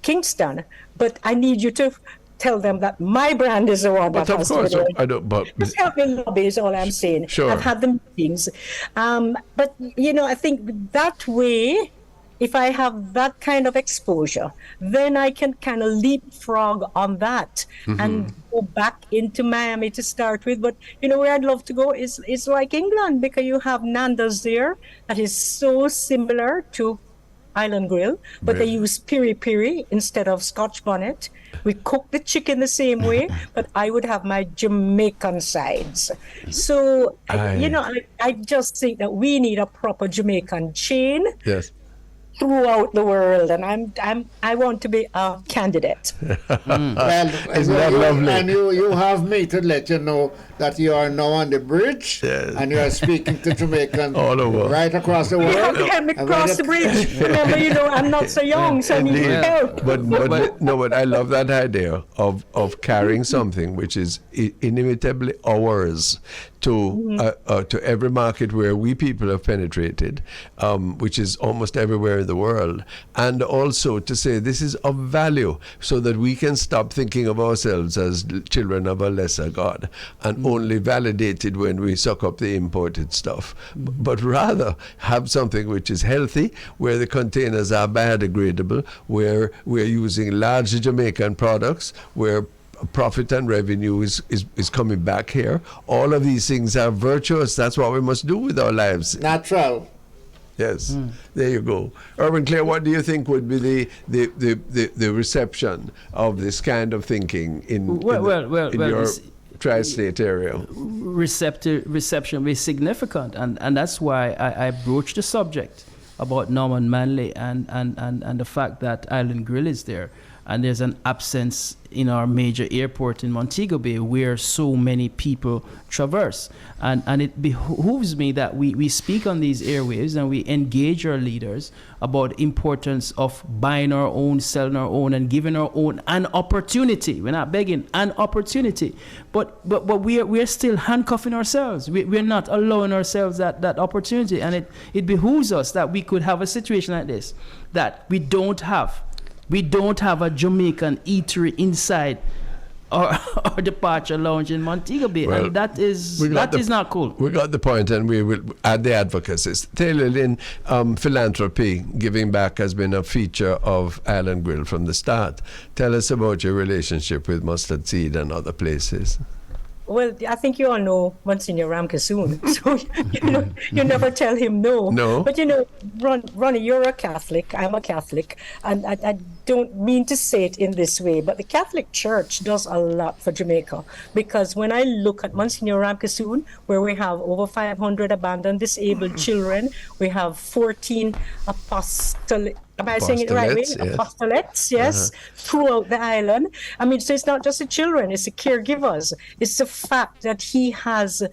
Kingston, but I need you to tell them that my brand is the one that has to be. I don't. But just help me lobby is all I'm saying. Sure. I've had the meetings, but I think that way, if I have that kind of exposure, then I can kind of leapfrog on that and go back into Miami to start with. But where I'd love to go is like England, because you have Nando's there that is so similar to island grill, but they use piri-piri instead of Scotch bonnet. We cook the chicken the same way, but I would have my Jamaican sides. So, I just think that we need a proper Jamaican chain. Yes. Throughout the world, and I want to be a candidate. Well, Isn't that lovely? And you have me to let you know that you are now on the bridge, and you are speaking to Jamaicans all over, right across the world. You have to help me cross the bridge. Remember, I'm not so young, so I need help. But I love that idea of carrying something which is inimitably ours to every market where we people have penetrated, which is almost everywhere in the world, and also to say this is of value, so that we can stop thinking of ourselves as children of a lesser God and only validated when we suck up the imported stuff, but rather have something which is healthy, where the containers are biodegradable, where we're using large Jamaican products, where profit and revenue is coming back here. All of these things are virtuous. That's what we must do with our lives. Natural. Yes, there you go. Urban Claire, what do you think would be the reception of this kind of thinking in your tri-state area? Reception will be significant, and that's why I broached the subject about Norman Manley and the fact that Island Grill is there. And there's an absence in our major airport in Montego Bay where so many people traverse. And it behooves me that we speak on these airwaves and we engage our leaders about the importance of buying our own, selling our own, and giving our own an opportunity. We're not begging, an opportunity. But we're still handcuffing ourselves. We're not allowing ourselves that opportunity. And it behooves us that we could have a situation like this, that we don't have a Jamaican eatery inside our departure lounge in Montego Bay, and that is not cool. We got the point, and we will add the advocacies. Thalia Lyn, philanthropy, giving back has been a feature of Island Grill from the start. Tell us about your relationship with Mustard Seed and other places. Well, I think you all know Monsignor Ramkasoon, so you never tell him no. No. But Ronnie, you're a Catholic, I'm a Catholic, and I don't mean to say it in this way, but the Catholic Church does a lot for Jamaica, because when I look at Monsignor Ramkasoon, where we have over 500 abandoned disabled children, we have 14 apostolic. Am I saying it the right way? Yes. Apostolates, yes, throughout the island. I mean, so it's not just the children, it's the caregivers. It's the fact that he has,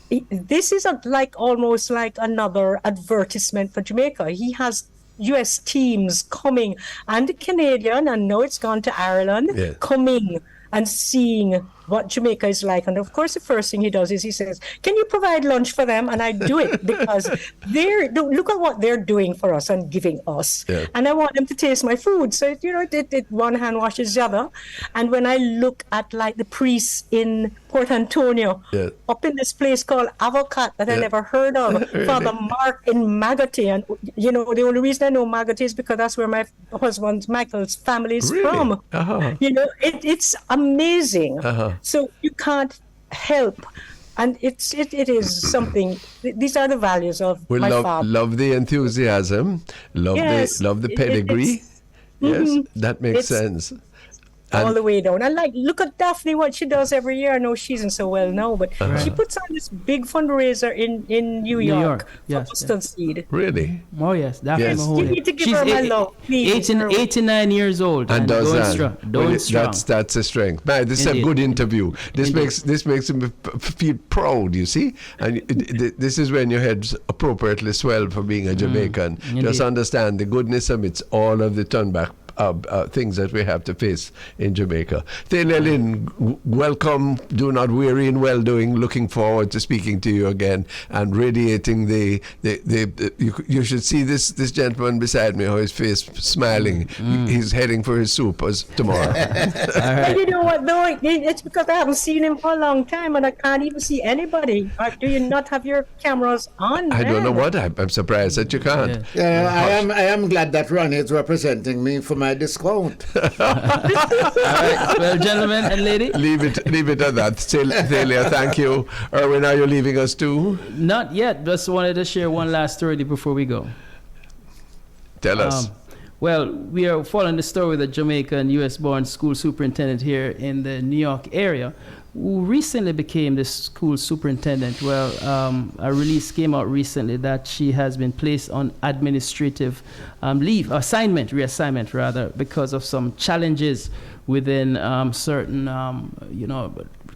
this is almost like another advertisement for Jamaica. He has US teams coming, and the Canadian, and now it's gone to Ireland, coming and seeing what Jamaica is like. And of course, the first thing he does is he says, can you provide lunch for them? And I do it because look at what they're doing for us and giving us. Yeah. And I want them to taste my food. So, it one hand washes the other. And when I look at the priests in Port Antonio, up in this place called Avocat that I never heard of, really? Father Mark in Magotay. And, the only reason I know Magotay is because that's where my husband Michael's family is from. It's amazing. So you can't help, and it is something. These are the values of my father. Love the enthusiasm, love the pedigree. Yes, that makes sense. All the way down. And look at Daphne, what she does every year. I know she isn't so well now, but she puts on this big fundraiser in New York for Mustard Seed. Really? Oh, yes. Daphne Mahoney. You need to give her my love, please. 89 years old. And does that. Strong. That's a strength. Man, this is a good interview. This makes me feel proud, you see? And this is when your head's appropriately swelled for being a Jamaican. Just understand the goodness amidst all of the turnback things that we have to face in Jamaica. Thalia Lyn, welcome. Do not weary in well-doing. Looking forward to speaking to you again and radiating you should see this gentleman beside me, how his face smiling. He's heading for his soup tomorrow. Right. You know what, though? It's because I haven't seen him for a long time and I can't even see anybody. Do you not have your cameras on? I don't know what. I'm surprised that you can't. I am glad that Ronnie is representing me for my discount. All right. Well, gentlemen and lady, leave it at that. Thalia, thank you. Erwin, are you leaving us too? Not yet. Just wanted to share one last story before we go. Tell us. Well, we are following the story with a Jamaican U.S.-born school superintendent here in the New York area who recently became the school superintendent. Well, a release came out recently that she has been placed on administrative reassignment rather, because of some challenges within certain,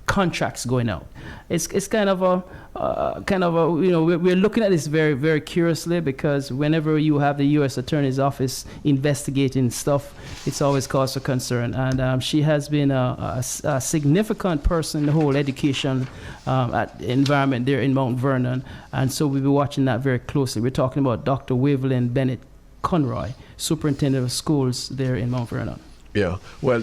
contracts going out. It's kind of a we're looking at this very, very curiously, because whenever you have the U.S. Attorney's Office investigating stuff, it's always cause for concern. And she has been a significant person in the whole education environment there in Mount Vernon. And so we'll be watching that very closely. We're talking about Dr. Wavelin Bennett Conroy, Superintendent of Schools there in Mount Vernon. Yeah, well,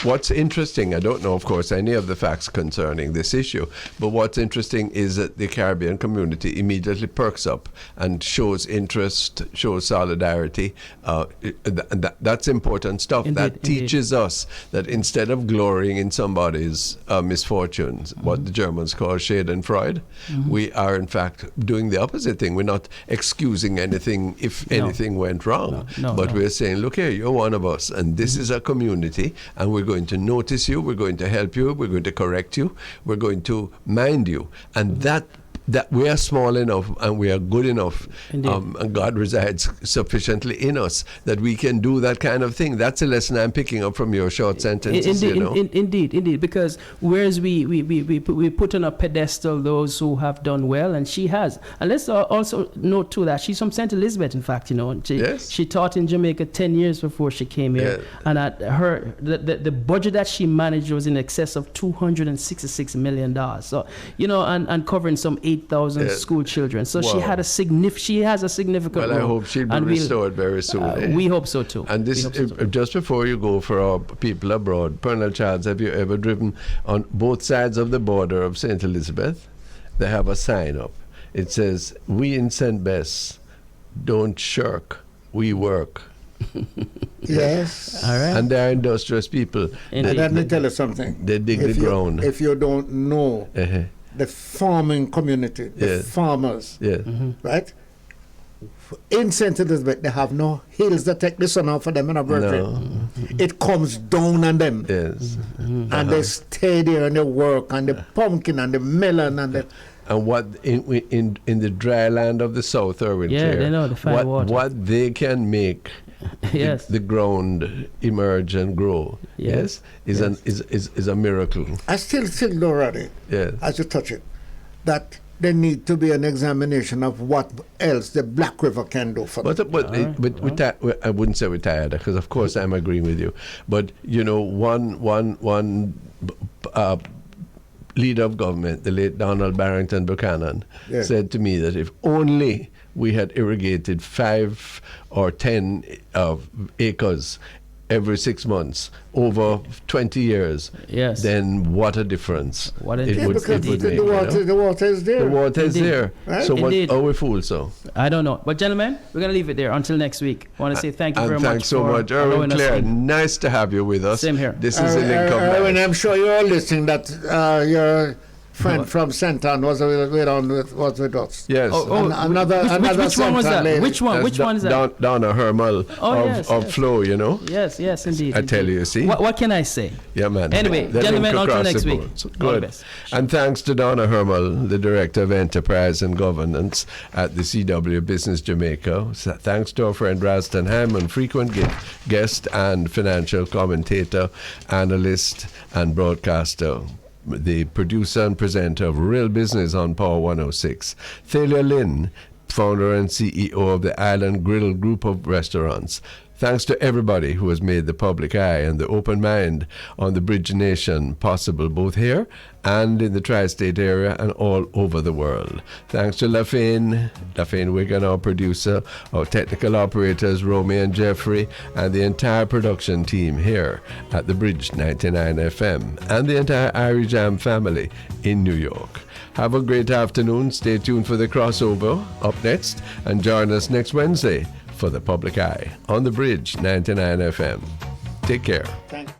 what's interesting, I don't know, of course, any of the facts concerning this issue, but what's interesting is that the Caribbean community immediately perks up and shows interest, shows solidarity. That's important stuff. That teaches us that instead of glorying in somebody's misfortunes, what the Germans call Schadenfreude, we are in fact doing the opposite thing. We're not excusing anything if anything went wrong, but we're saying, look here, you're one of us, and this is a community, and we're going to notice you, we're going to help you, we're going to correct you, we're going to mind you, and that we are small enough and we are good enough, and God resides sufficiently in us that we can do that kind of thing. That's a lesson I'm picking up from your short sentences. Indeed, because whereas we put on a pedestal those who have done well, and she has. And let's also note too that she's from St. Elizabeth, in fact, she taught in Jamaica 10 years before she came here, and at the budget that she managed was in excess of $266 million. So and covering some 8,000 school children. So she has a significant role. Well, I hope she'll be restored very soon. We hope so too. And this, just before you go, for our people abroad, Pearnel Charles, have you ever driven on both sides of the border of St. Elizabeth? They have a sign up. It says, "We in St. Bess don't shirk, we work." Yes. All right. And they're industrious people. And let me tell you something. They dig the ground. If you don't know the farming community, the farmers, right? In St. Elizabeth, they have no hills that take the sun off for them in a birthday. No. It comes down on them. Yes. And they stay there and they work, and the pumpkin and the melon and the... And what in the dry land of the South, Irwin, they know the fine water. What they can make the ground emerge and grow, is a miracle. I still don't already, as you touch it, that there need to be an examination of what else the Black River can do for them. But I wouldn't say we're tired, because of course I'm agreeing with you. But one leader of government, the late Donald Barrington Buchanan, said to me that if only we had irrigated 5 or 10 acres every 6 months over 20 years, then what a difference. Because the water is there. The water is there. Right? So what are we fools so? I don't know. But gentlemen, we're going to leave it there until next week. I want to say thank you very much. Thanks so much. Irwin Clare, nice to have you with us. Same here. This is an income. Irwin, I'm sure you're listening that your friend from Senton was with us. Yes. Which one was that? Lady. Which one is that? Donna Hurmal of Flow, Yes, indeed. I tell you, see. What can I say? Yeah, man. Anyway, gentlemen, until next week. Good. And thanks to Donna Hurmal, the Director of Enterprise and Governance at the C&W Business Jamaica. Thanks to our friend Ralston Hyman, frequent guest and financial commentator, analyst and broadcaster, the producer and presenter of Real Business on Power 106. Thalia Lyn, founder and CEO of the Island Grill Group of Restaurants. Thanks to everybody who has made the public eye and the open mind on the BridgeNation possible, both here and in the tri-state area and all over the world. Thanks to Lafayne Wigan, our producer, our technical operators, Romy and Jeffrey, and the entire production team here at the Bridge 99 FM, and the entire Irie Jam family in New York. Have a great afternoon. Stay tuned for the crossover up next, and join us next Wednesday for the Public Eye on the Bridge 99 FM. Take care. Thanks.